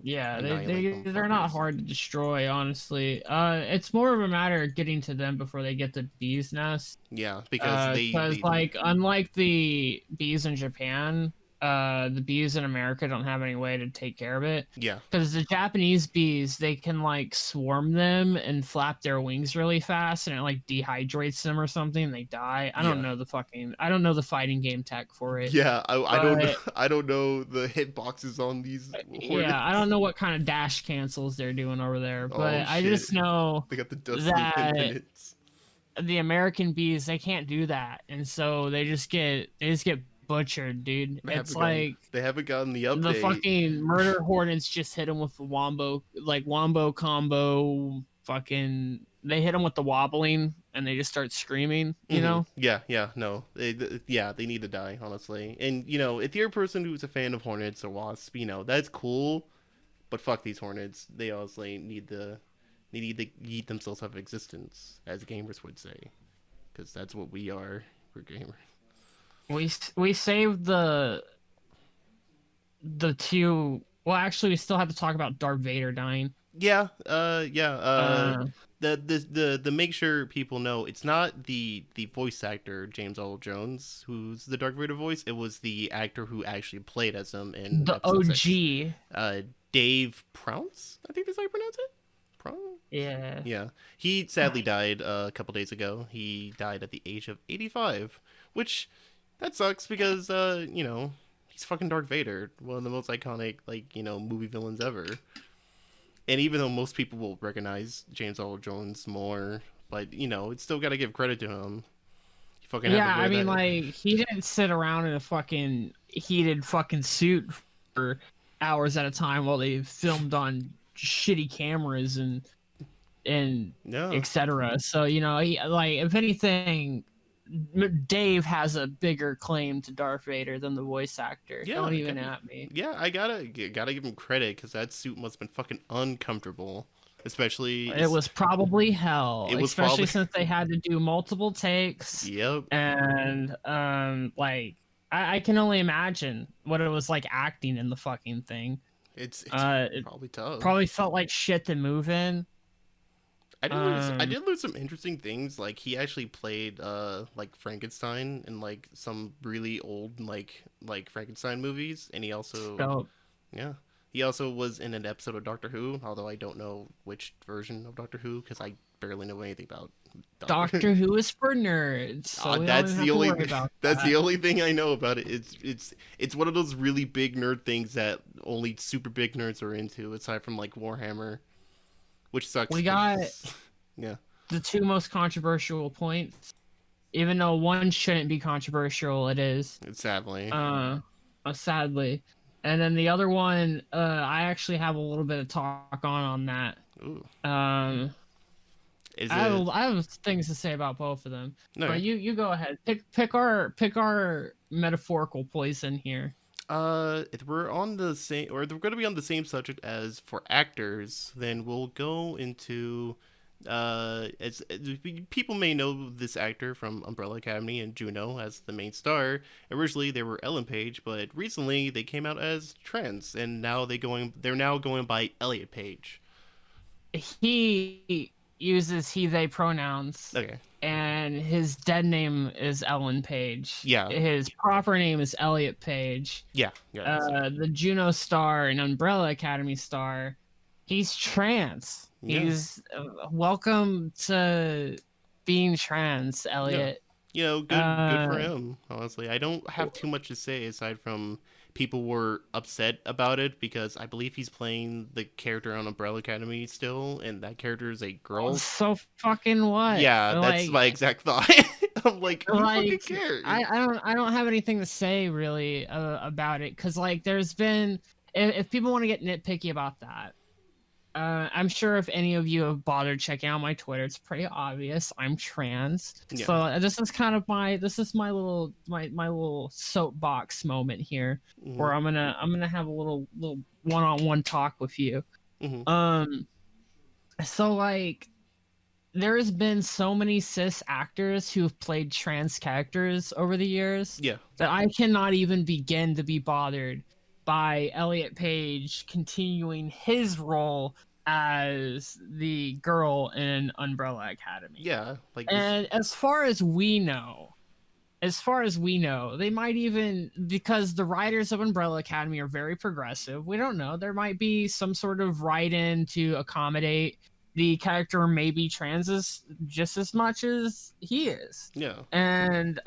Yeah, they're not hard to destroy, honestly. It's more of a matter of getting to them before they get to bees' nest. Yeah, because unlike the bees in Japan, the bees in America don't have any way to take care of it. Yeah. Because the Japanese bees, they can like swarm them and flap their wings really fast, and it like dehydrates them or something, and they die. I don't know the fighting game tech for it. Yeah, I don't know the hitboxes on these hornets. Yeah, I don't know what kind of dash cancels they're doing over there, but I just know they got the dusty infinites. The American bees, they can't do that, and so they just get butchered, dude. It's like they haven't gotten the update. The fucking murder hornets just hit them with the wombo combo. Fucking, they hit them with the wobbling, and they just start screaming, you Hmm. know? Yeah, yeah, no, yeah, they need to die, honestly. And if you're a person who's a fan of Hornets or Wasp, that's cool. But fuck these Hornets. They honestly need to eat themselves out of existence, as gamers would say, because that's what we are. We're gamers. We saved the two. Well, actually, we still have to talk about Dark Vader dying. Yeah, yeah. Uh, The make sure people know it's not the voice actor James Earl Jones who's the Dark Vader voice. It was the actor who actually played as him in the Episode 6. OG. Dave Prowse, I think that's how you pronounce it. Prowse. Yeah. Yeah, he sadly died a couple days ago. He died at the age of 85, which that sucks because he's fucking Darth Vader, one of the most iconic movie villains ever. And even though most people will recognize James Earl Jones more, but it's still got to give credit to him. He fucking had Yeah, to wear I mean, that. like, he didn't sit around in a fucking heated fucking suit for hours at a time while they filmed on shitty cameras and Yeah, etc. So, like, if anything, Dave has a bigger claim to Darth Vader than the voice actor. yeah, Don't even at me. yeah. I gotta give him credit because that suit must have been fucking uncomfortable, especially. It was probably hell, It was especially probably. since they had to do multiple takes. Yep. And like I can only imagine what it was like acting in the fucking thing. It's It probably tough. probably felt like shit to move in. I did learn some interesting things. Like he actually played like Frankenstein in like some really old like Frankenstein movies, and he also So yeah he also was in an episode of Doctor Who. Although I don't know which version of Doctor Who because I barely know anything about Doctor Who is for nerds, so we don't That's even have the to only worry about that's that. the only thing I know about it. It's one of those really big nerd things that only super big nerds are into, aside from like Warhammer, which sucks. We got Yeah. the two most controversial points. Even though one shouldn't be controversial, it is. Sadly. Sadly. And then the other one, I actually have a little bit of talk on that. Ooh. Um, Is I it? have things to say about both of them. No. But you go ahead. Pick our metaphorical poison here. If we're on the same, or if we're going to be on the same subject as for actors, then we'll go into as people may know this actor from Umbrella Academy and Juno as the main star. Originally they were Ellen Page, but recently they came out as trans, and they're now going by Elliot Page. He uses he they pronouns. Okay. And his dead name is Ellen Page. Yeah. His proper name is Elliot Page. Yeah. Yeah. The Juno star and Umbrella Academy star. He's trans. Yeah. He's welcome to being trans, Elliot. Good for him. Honestly, I don't have too much to say aside from people were upset about it because I believe he's playing the character on Umbrella Academy still, and that character is a girl. So fucking what? Yeah, that's my exact thought. I'm like, who fucking cares? I don't have anything to say really about it because like there's been if people want to get nitpicky about that. I'm sure if any of you have bothered checking out my Twitter, it's pretty obvious I'm trans. Yeah. So this is kind of my little soapbox moment here, where I'm gonna have a little one-on-one talk with you. So like, there has been so many cis actors who have played trans characters over the years. Yeah. That I cannot even begin to be bothered by Elliot Page continuing his role as the girl in Umbrella Academy. Yeah, and as far as we know, they might even, because the writers of Umbrella Academy are very progressive. We don't know. There might be some sort of write-in to accommodate the character may be trans just as much as he is. Yeah. And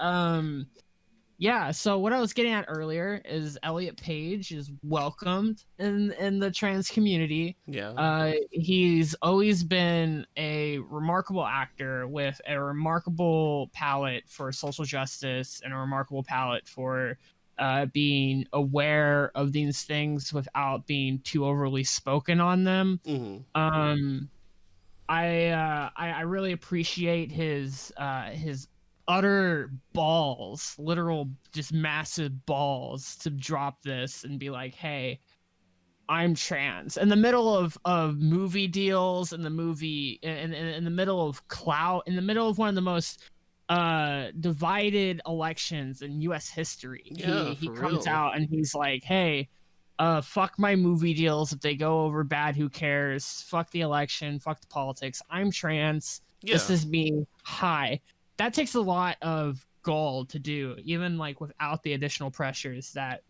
yeah, so what I was getting at earlier is Elliot Page is welcomed in the trans community. Yeah. He's always been a remarkable actor with a remarkable palette for social justice and a remarkable palette for being aware of these things without being too overly spoken on them. I really appreciate his utter balls, literal just massive balls to drop this and be like, hey, I'm trans in the middle of movie deals, in the movie in the middle of clout, in the middle of one of the most divided elections in US history. Yeah, He for comes real. out and he's like, hey, fuck my movie deals. If they go over bad, who cares? Fuck the election, fuck the politics. I'm trans. This Yeah, is me. Hi. That takes a lot of gall to do, even like without the additional pressures that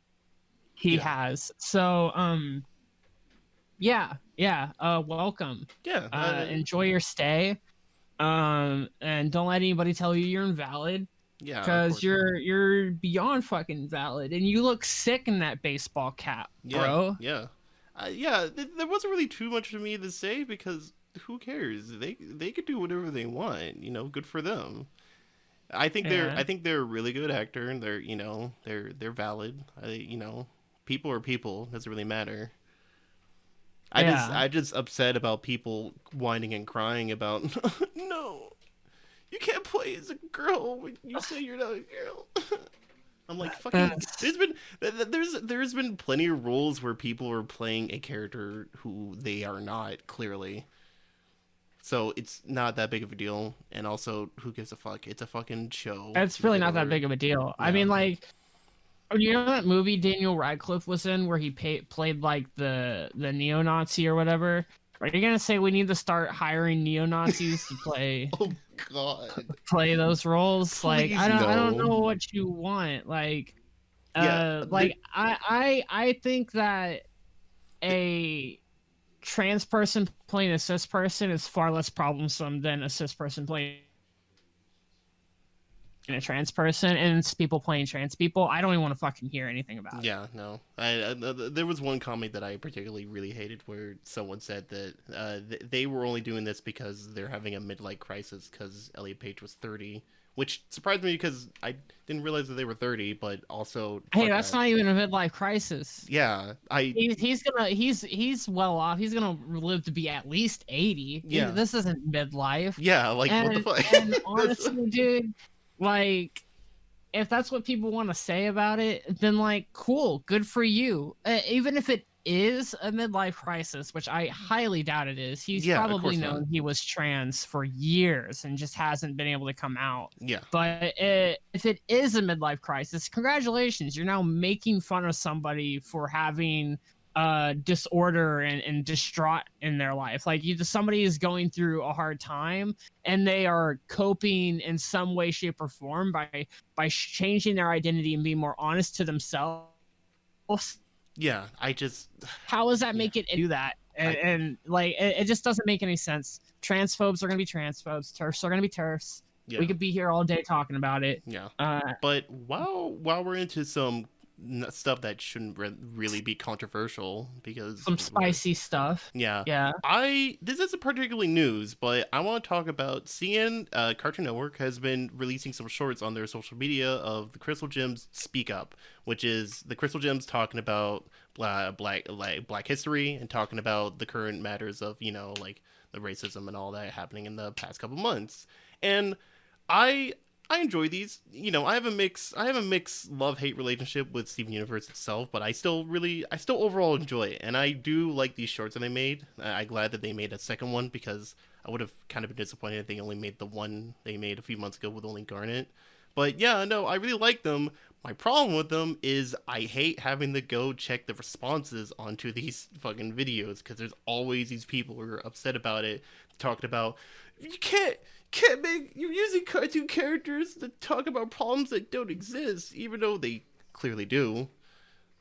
he yeah, has. So yeah, welcome. yeah. Enjoy your stay. And don't let anybody tell you you're invalid, Yeah, of because course. you're beyond fucking valid, and you look sick in that baseball cap, Yeah, bro. yeah, yeah. There wasn't really too much for me to say because who cares? They could do whatever they want. Good for them. I Yeah, think they're a really good actor, and they're valid. People are people. Doesn't really matter. yeah. I just upset about people whining and crying about no, you can't play as a girl when you say you're not a girl. I'm like, fucking. That's There's been plenty of roles where people are playing a character who they are not clearly. So it's not that big of a deal. And also, who gives a fuck? It's a fucking show. that's really not that Whatever. big of a deal. I Yeah. mean, like, you know that movie Daniel Radcliffe was in where he played like the neo-Nazi or whatever? Are you gonna say we need to start hiring neo-Nazis to Oh God. play those roles? Like, Please I don't no. know what you want. Yeah. Like I think that a trans person playing a cis person is far less problemsome than a cis person playing a trans person, and it's people playing trans people. I don't even want to fucking hear anything about it. Yeah, no. There was one comment that I particularly really hated where someone said that they were only doing this because they're having a midlife crisis because Elliot Page was 30, which surprised me because I didn't realize that they were 30, but also Hey, fuck that's that. not even a midlife crisis. Yeah, He's well off. He's gonna live to be at least 80. yeah, This isn't midlife. yeah. Like what the And fuck? and That's- honestly, dude, like, if that's what people want to say about it, then like, cool, good for you. Even if it is a midlife crisis, which I highly doubt it is, he's yeah, of probably course not. known he was trans for years and just hasn't been able to come out. Yeah, But if it is a midlife crisis, congratulations, you're now making fun of somebody for having disorder and distraught in their life. Like, somebody is going through a hard time and they are coping in some way, shape, or form by changing their identity and being more honest to themselves. yeah. I just, How does that yeah, make it do that? I, And like, it just doesn't make any sense. Transphobes are going to be transphobes. TERFs are going to be TERFs. yeah, We could be here all day talking about it. yeah. Uh, But while we're into some stuff that shouldn't really be controversial because some we're spicy stuff. yeah. Yeah. This isn't particularly news, but I want to talk about CN Cartoon Network has been releasing some shorts on their social media of the Crystal Gems Speak Up, which is the Crystal Gems talking about black history and talking about the current matters of, like the racism and all that happening in the past couple months. And I I enjoy these. I have a mix love-hate relationship with Steven Universe itself, but I still overall enjoy it, and I do like these shorts that they made. I'm glad that they made a second one because I would have kind of been disappointed if they only made the one they made a few months ago with only Garnet. But yeah, no, I really like them. My problem with them is I hate having to go check the responses onto these fucking videos because there's always these people who are upset about it, talking about you can't make you're using cartoon characters to talk about problems that don't exist, even though they clearly do.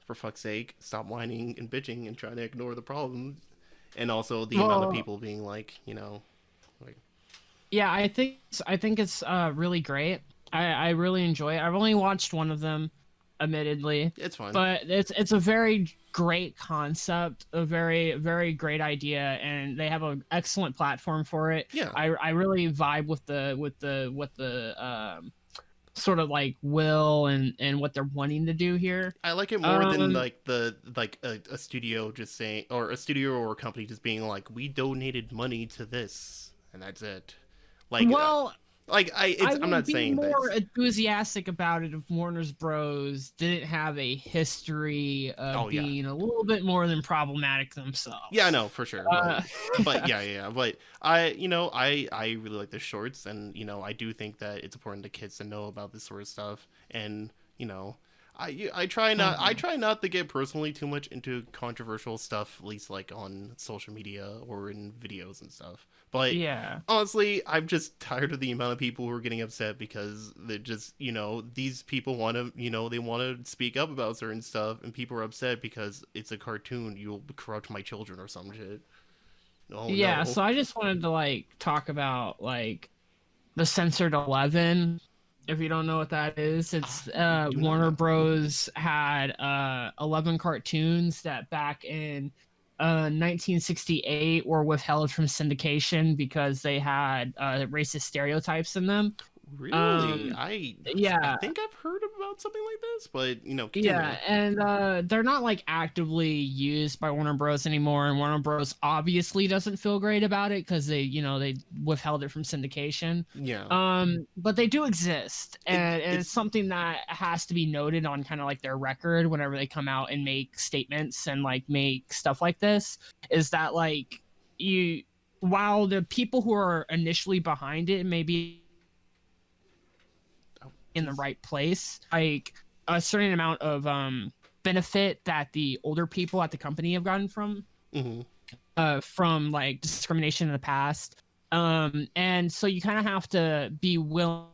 For fuck's sake, stop whining and bitching and trying to ignore the problems. And also the amount of Well, people being like, like yeah, I think it's really great. I really enjoy it. I've only watched one of them, admittedly, it's fun. but it's a very great concept, a very very great idea, and they have an excellent platform for it. Yeah, I really vibe with the sort of like will and what they're wanting to do here. I like it more than Um, like a studio just saying, or a studio or a company just being like, we donated money to this and that's it. Like, well, I I'm would not be saying more this. enthusiastic about it if Warner's Bros. Didn't have a history of Oh yeah, being a little bit more than problematic yeah, I themselves. know for sure, Uh, but yeah. But I really like the shorts, and I do think that it's important to kids to know about this sort of stuff, and I mhm. try not to get personally too much into controversial stuff, at least like on social media or in videos and stuff. But Yeah. honestly, I'm just tired of the amount of people who are getting upset because they're just, these people want to, they want to speak up about certain stuff, and people are upset because it's a cartoon. You'll corrupt my children or some shit. Oh Yeah, no. so I just wanted to like talk about like the censored 11. If you don't know what that is, it's I do not Warner know. Bros had 11 cartoons that back in 1968 were withheld from syndication because they had racist stereotypes in them. Really? Um, I yeah, think I've heard about something like this, but yeah, continue. and they're not like actively used by Warner Bros. Anymore, and Warner Bros. Obviously doesn't feel great about it because they withheld it from syndication. Yeah. But they do exist, and it's It's something that has to be noted on kind of like their record whenever they come out and make statements and like make stuff like this. Is that like you, while the people who are initially behind it may be oh in the jeez. right place, like a certain amount of benefit that the older people at the company have gotten Mhm. from like discrimination in the past. And so you kind of have to be willing.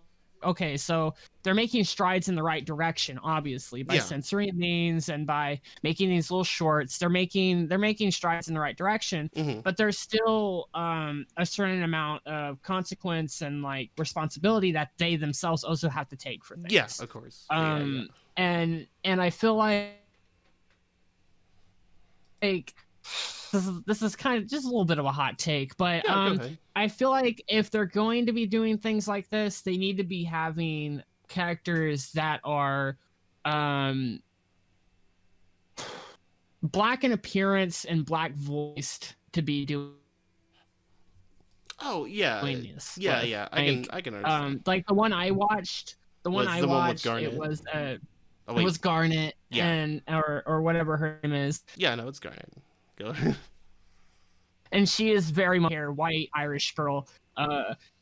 Okay, so they're making strides in the right direction, obviously, by Yeah. censoring memes and by making these little shorts. They're making strides in the right direction, Mhm. but there's still a certain amount of consequence and like responsibility that they themselves also have to take for Yeah, things. of course. Yeah. Um, and I feel like this is kind of just a little bit of a hot take, but Yeah, go ahead. I feel like if they're going to be doing things like this, they need to be having characters that are um black in appearance and black voiced to be doing Oh, yeah. this Yeah, with. yeah. Like I can understand. like Was the one with it Garnet? was Oh it wait. was Garnet Yeah. and or whatever her name is. Yeah, no, it's Garnet. Go ahead. And she is very much a white Irish girl.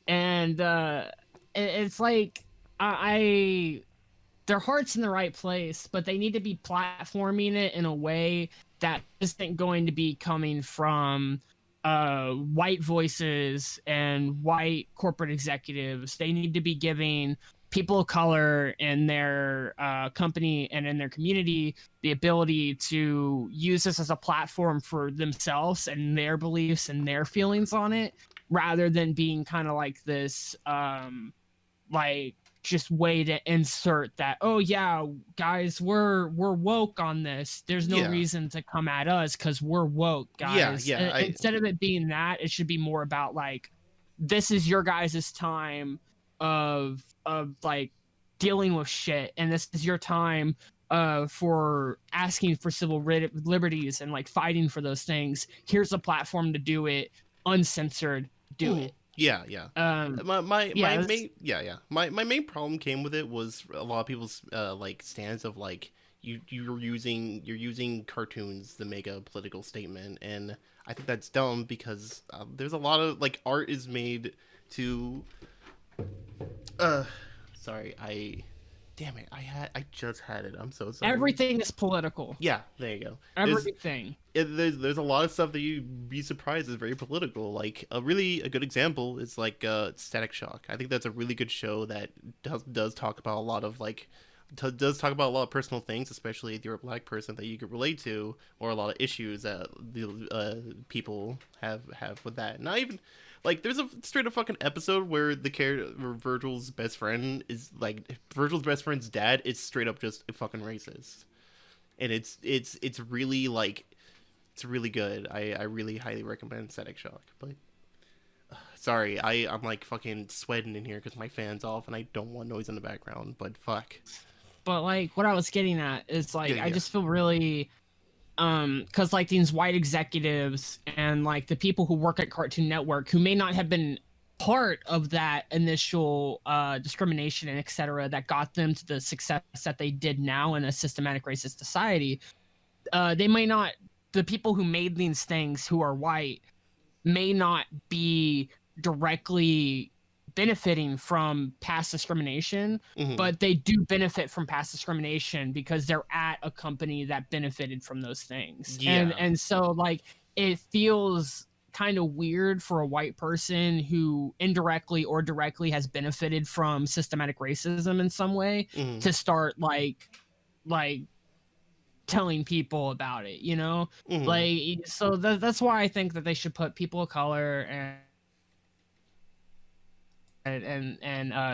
And it's like I their heart's in the right place, but they need to be platforming it in a way that isn't going to be coming from white voices and white corporate executives. They need to be giving people of color in their company and in their community the ability to use this as a platform for themselves and their beliefs and their feelings on it, rather than being kind of like this like just way to insert that, oh yeah guys, we're woke on this, there's no Yeah. reason to come at us because we're woke, Yeah, guys. yeah. I Instead of it being that, it should be more about like, this is your guys' time of like dealing with shit, and this is your time for asking for civil liberties and like fighting for those things. Here's a platform to do it uncensored. Do mhm. it. Yeah, yeah. um My yeah, main my main problem came with it was a lot of people's like stance of like you're using cartoons to make a political statement, and I think that's dumb because there's a lot of like art is made to uh sorry, damn it, I just had it, I'm so sorry. everything is political. Yeah, there you go. Everything. There's a lot of stuff that you'd be surprised is very political. Like a good example is like Static Shock. I think that's a really good show that does talk about a lot of like does talk about a lot of personal things, especially if you're a black person that you could relate to, or a lot of issues that the people have with that. Not even like there's a straight up fucking episode where the character where Virgil's best friend is like Virgil's best friend's dad is straight up just a fucking racist, and it's really like it's really good. I really highly recommend Static Shock. But Sorry, I'm like fucking sweating in here because my fan's off and I don't want noise in the background. But fuck. But like what I was getting at is like Yeah, I yeah. just feel really because like these white executives and like the people who work at Cartoon Network who may not have been part of that initial discrimination and etc. that got them to the success that they did now in a systematic racist society, they may not, the people who made these things who are white may not be directly benefiting from past discrimination, Mm-hmm. but they do benefit from past discrimination because they're at a company that benefited from those things. Yeah. And so like it feels kind of weird for a white person who indirectly or directly has benefited from systematic racism in some way Mm-hmm. to start like telling people about it, you know? Mm-hmm. Like so that's why I think that they should put people of color and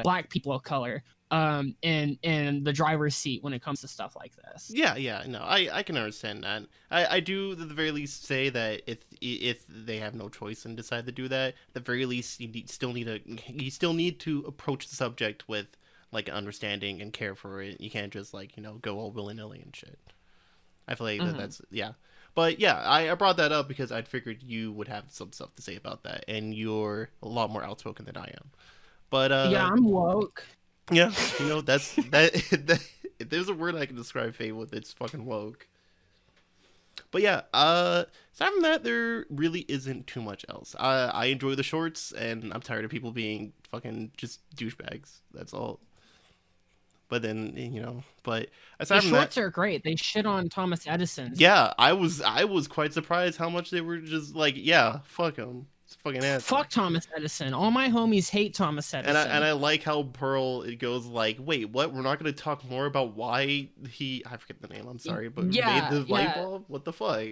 black people of color in the driver's seat when it comes to stuff like this. Yeah, yeah, no, I can understand that. I do at the very least say that if they have no choice and decide to do that, at the very least you still need to approach the subject with like understanding and care for it. You can't just like go all willy nilly and shit. I feel like that's yeah. But yeah, I brought that up because I'd figured you would have some stuff to say about that, and you're a lot more outspoken than I am. But Yeah, I'm woke. yeah, that's that. If there's a word I can describe Faye with, it's fucking woke. But yeah, aside from that, there really isn't too much else. I enjoy the shorts, and I'm tired of people being fucking just douchebags. That's all. But then but aside The from shorts that, are great. They shit on Thomas Edison. yeah, I was quite surprised how much they were just like, yeah, fuck him, it's a fucking ass. Fuck Thomas Edison. All my homies hate Thomas Edison. And I like how Pearl it goes like, wait, what? We're not going to talk more about why I forget the name. I'm sorry, but made the light bulb. What the fuck?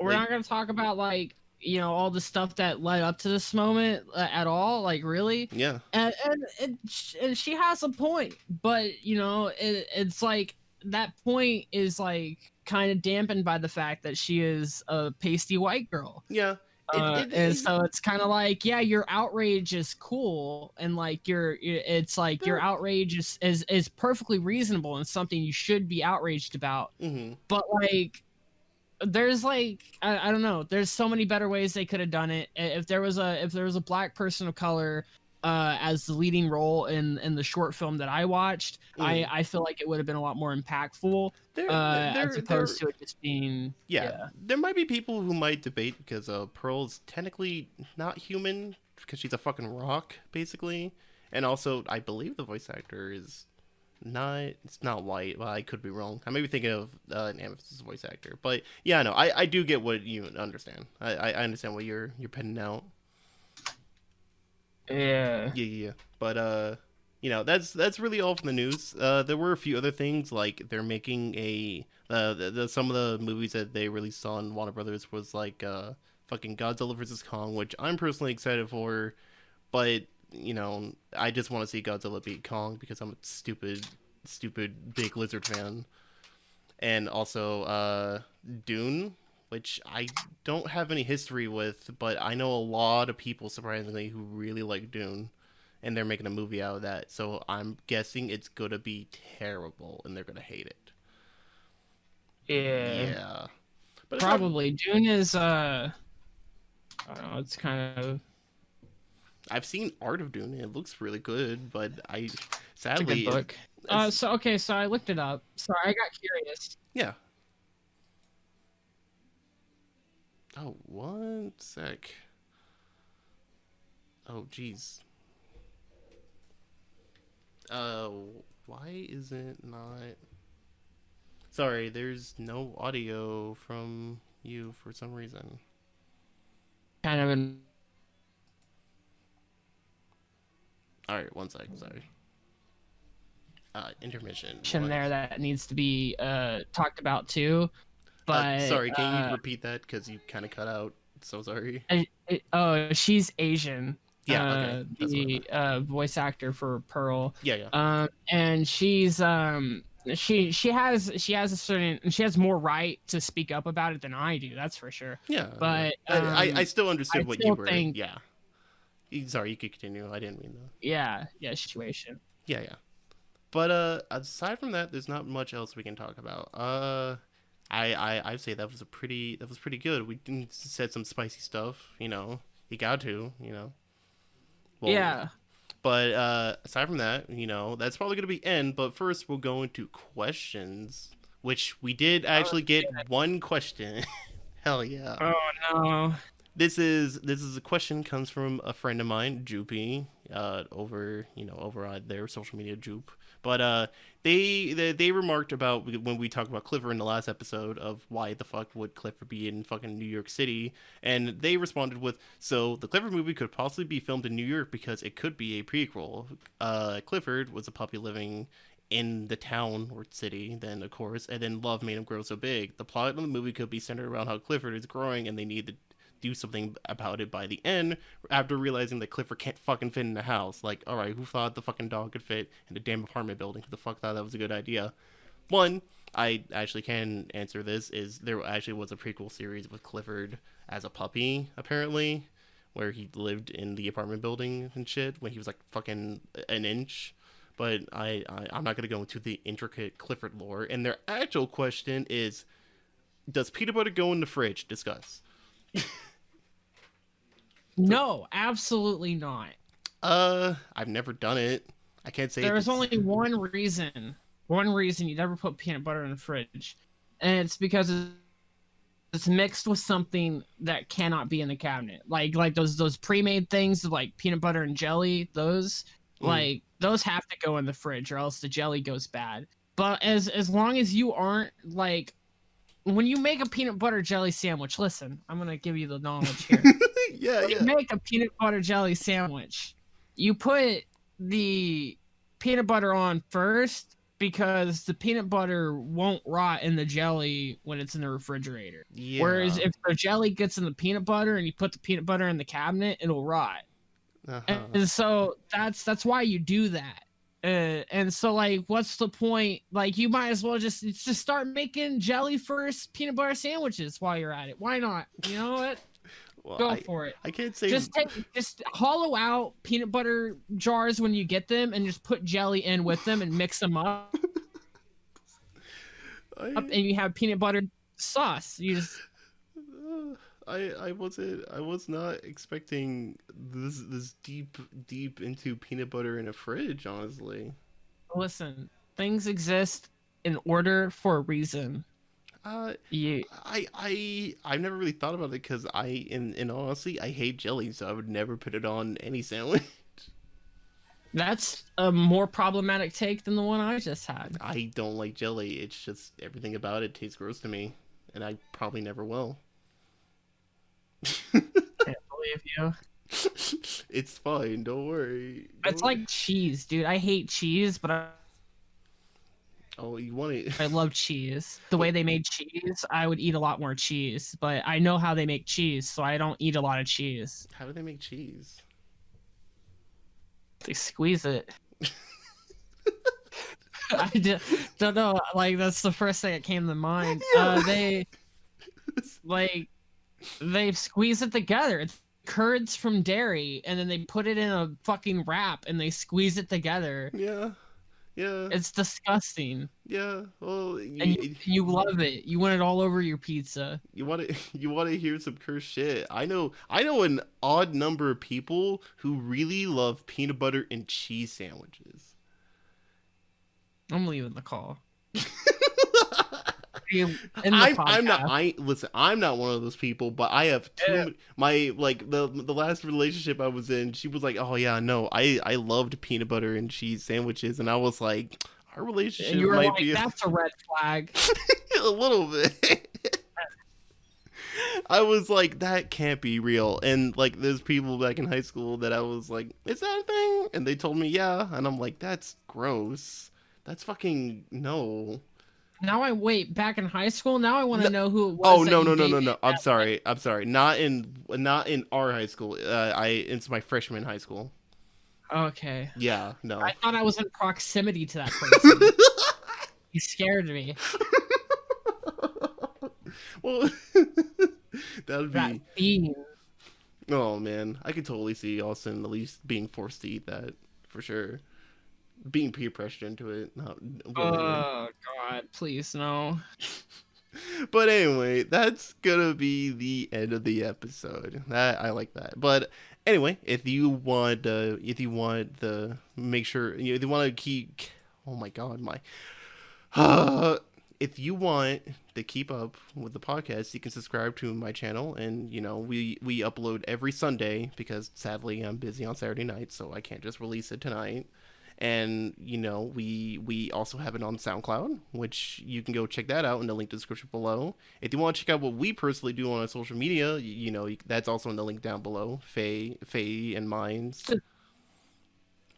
We're not going to talk about like all the stuff that led up to this moment at all. Like really? Yeah. And she has a point, but it's like that point is like kind of dampened by the fact that she is a pasty white girl. Yeah. And so it's kind of like, yeah, your outrage is cool, and like your outrage is perfectly reasonable and something you should be outraged about. Mm-hmm. But like, there's like I don't know. There's so many better ways they could have done it. If there was a black person of color as the leading role in the short film that I watched, I feel like it would have been a lot more impactful as opposed to it just being yeah. There might be people who might debate because Pearl's technically not human because she's a fucking rock basically, and also I believe the voice actor is it's not white. Well, I could be wrong. I may be thinking of an Amethyst's voice actor, but yeah, no, I do get what you understand. I understand what you're penning out. Yeah. But that's really all from the news. There were a few other things like they're making some of the movies that they released on Warner Brothers was like fucking Godzilla vs Kong, which I'm personally excited for, but I just want to see Godzilla beat Kong because I'm a stupid big lizard fan. And also Dune, which I don't have any history with, but I know a lot of people, surprisingly, who really like Dune, and they're making a movie out of that, so I'm guessing it's gonna be terrible, and they're gonna hate it. Yeah. But probably. Dune is, I don't know, it's kind of... I've seen art of Dune, and it looks really good, but It's sadly... a good book. So I looked it up. So I got curious. Yeah. Oh, one sec. Oh, jeez. Why is it not... Sorry, there's no audio from you for some reason. Kind of an... Alright, one sec, sorry. Intermission. there that needs to be talked about too. But sorry, can you repeat that? Because you kind of cut out. So sorry. She's Asian. Yeah, okay. That's the voice actor for Pearl. Yeah. And she's she has more right to speak up about it than I do. That's for sure. Yeah. But I still understood what you were. Think, yeah. Sorry, you could continue. I didn't mean that. Yeah, situation. Yeah, yeah. But aside from that, there's not much else we can talk about. I'd say that was pretty good. We said some spicy stuff. You know, you got to. You know. Well, Yeah. but aside from that, you know, that's probably gonna be end. But first, we'll go into questions, which we did actually get one question. Hell yeah. Oh no. This is a question comes from a friend of mine, Joopy, over on their social media, Joop. But they remarked about when we talked about Clifford in the last episode of why the fuck would Clifford be in fucking New York City, and they responded with, so the Clifford movie could possibly be filmed in New York because it could be a prequel. Clifford was a puppy living in the town or city, then of course, and then love made him grow so big. The plot of the movie could be centered around how Clifford is growing and they need to do something about it by the end after realizing that Clifford can't fucking fit in the house. Like, alright, who thought the fucking dog could fit in a damn apartment building? Who the fuck thought that was a good idea? One, I actually can answer this, is there actually was a prequel series with Clifford as a puppy, apparently, where he lived in the apartment building and shit when he was like fucking an inch. But I'm not gonna go into the intricate Clifford lore. And their actual question is, does peanut butter go in the fridge? Discuss. No, absolutely not. I've never done it. I can't say There's only one reason. One reason you never put peanut butter in the fridge, and it's because it's mixed with something that cannot be in the cabinet. Like those pre-made things like peanut butter and jelly. Those those have to go in the fridge, or else the jelly goes bad. But as long as you aren't like, when you make a peanut butter jelly sandwich, listen, I'm gonna give you the knowledge here. Yeah. You make a peanut butter jelly sandwich, you put the peanut butter on first because the peanut butter won't rot in the jelly when it's in the refrigerator. Yeah. Whereas if the jelly gets in the peanut butter and you put the peanut butter in the cabinet, it'll rot. Uh-huh. And so that's why you do that. And so like, what's the point? Like, you might as well just start making jelly first peanut butter sandwiches while you're at it. Why not? You know what? Well, Go for it. I can't say Just hollow out peanut butter jars when you get them, and just put jelly in with them and mix them up, and you have peanut butter sauce. You just I was not expecting this deep into peanut butter in a fridge, honestly. listen. Things exist in order for a reason. I've never really thought about it because in honesty, I hate jelly, so I would never put it on any sandwich. That's a more problematic take than the one I just had. I don't like jelly. It's just everything about it tastes gross to me, and I probably never will. Can't believe you. It's fine. Don't worry. It's like cheese, dude. I hate cheese, but Oh, you want it? I love cheese. The way they made cheese, I would eat a lot more cheese. But I know how they make cheese, so I don't eat a lot of cheese. How do they make cheese? They squeeze it. I don't know. Like, that's the first thing that came to mind. Yeah. They squeeze it together. It's curds from dairy, and then they put it in a fucking wrap, and they squeeze it together. Yeah. It's disgusting. Yeah. Well, And you love it. You want it all over your pizza. you want to hear some cursed shit. I know an odd number of people who really love peanut butter and cheese sandwiches. I'm leaving the call. I'm not one of those people, but I have the last relationship I was in, she was like, "Oh yeah, no, I loved peanut butter and cheese sandwiches," and I was like, "Our relationship and you were might like, be that's a red flag." a little bit." I was like, that can't be real. And like, there's people back in high school that I was like, "Is that a thing?" And they told me, "Yeah," and I'm like, "That's gross. That's fucking no." Now back in high school. Now I want to know who it was. Oh that no. you dated. I'm sorry. Not in our high school. It's my freshman high school. Okay. Yeah, no. I thought I was in proximity to that person. He scared me. Well, that would be. That fiend. Oh man, I could totally see Austin at least being forced to eat that for sure. Being peer pressured into it, not willingly. Oh God, please no. But anyway, that's gonna be the end of the episode. That I like that. But anyway, if you want the make sure if you want to keep, oh my god, my, if you want to keep up with the podcast, you can subscribe to my channel, and we upload every Sunday because sadly I'm busy on Saturday night, so I can't just release it tonight. And we also have it on SoundCloud, which you can go check that out in the link description below. If you want to check out what we personally do on our social media, that's also in the link down below. Faye and mine's.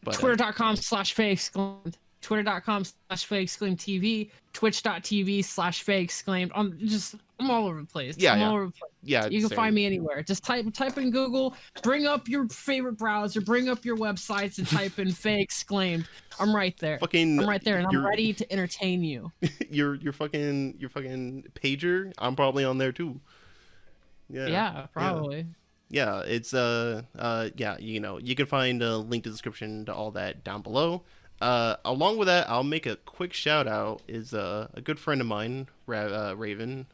But, Twitter.com/Faye exclaimed. Twitter.com/Faye exclaimed TV. Twitch.tv/Faye exclaimed. I'm all over the place. Yeah, I'm yeah. all over the place. Yeah, You can same. find me anywhere. Just type in Google, bring up your favorite browser, bring up your websites, and type in Faye exclaimed. I'm right there. Fucking, I'm right there, and I'm ready to entertain you. your fucking pager. I'm probably on there too. Yeah, probably. Yeah, it's yeah, you can find a link to the description to all that down below. Along with that, I'll make a quick shout out. Is a good friend of mine, Raven.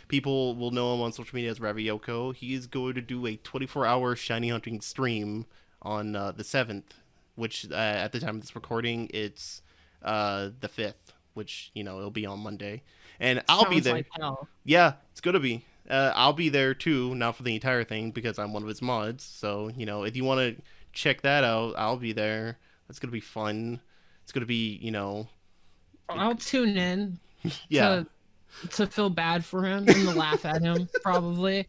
People will know him on social media as Ravioko. He's going to do a 24-hour shiny hunting stream on the 7th, which at the time of this recording, it's the 5th, which it'll be on Monday, and I'll be Sounds there. like hell. Yeah, it's gonna be. I'll be there too, not for the entire thing because I'm one of his mods. So if you want to check that out, I'll be there. That's gonna be fun. It's gonna be I'll tune in. Yeah. To feel bad for him and to laugh at him probably.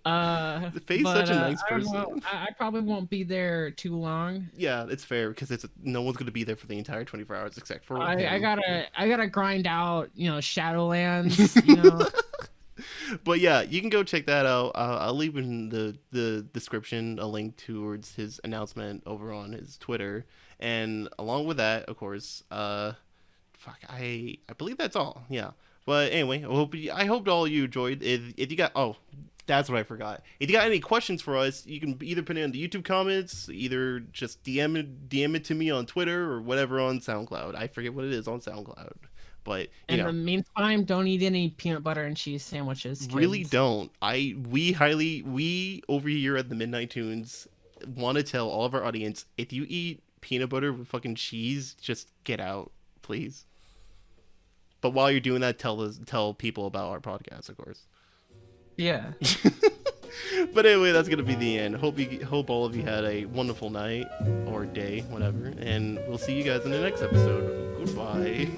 Faye's such a nice I don't person. know. I probably won't be there too long. Yeah, it's fair because no one's gonna be there for the entire 24 hours except for him. I gotta grind out Shadowlands. But yeah, you can go check that out. I'll leave in the description a link towards his announcement over on his Twitter, and along with that, of course, I believe that's all. Yeah. But anyway, I hope all you enjoyed. If you got that's what I forgot. If you got any questions for us, you can either put it in the YouTube comments, either just DM it to me on Twitter or whatever on SoundCloud. I forget what it is on SoundCloud. But in the meantime, don't eat any peanut butter and cheese sandwiches. Kids. Really don't. We over here at the Midnight Toons want to tell all of our audience, if you eat peanut butter with fucking cheese, just get out, please. But while you're doing that, tell people about our podcast, of course. Yeah. But anyway, that's gonna be the end. Hope all of you had a wonderful night or day, whatever, and we'll see you guys in the next episode. Goodbye.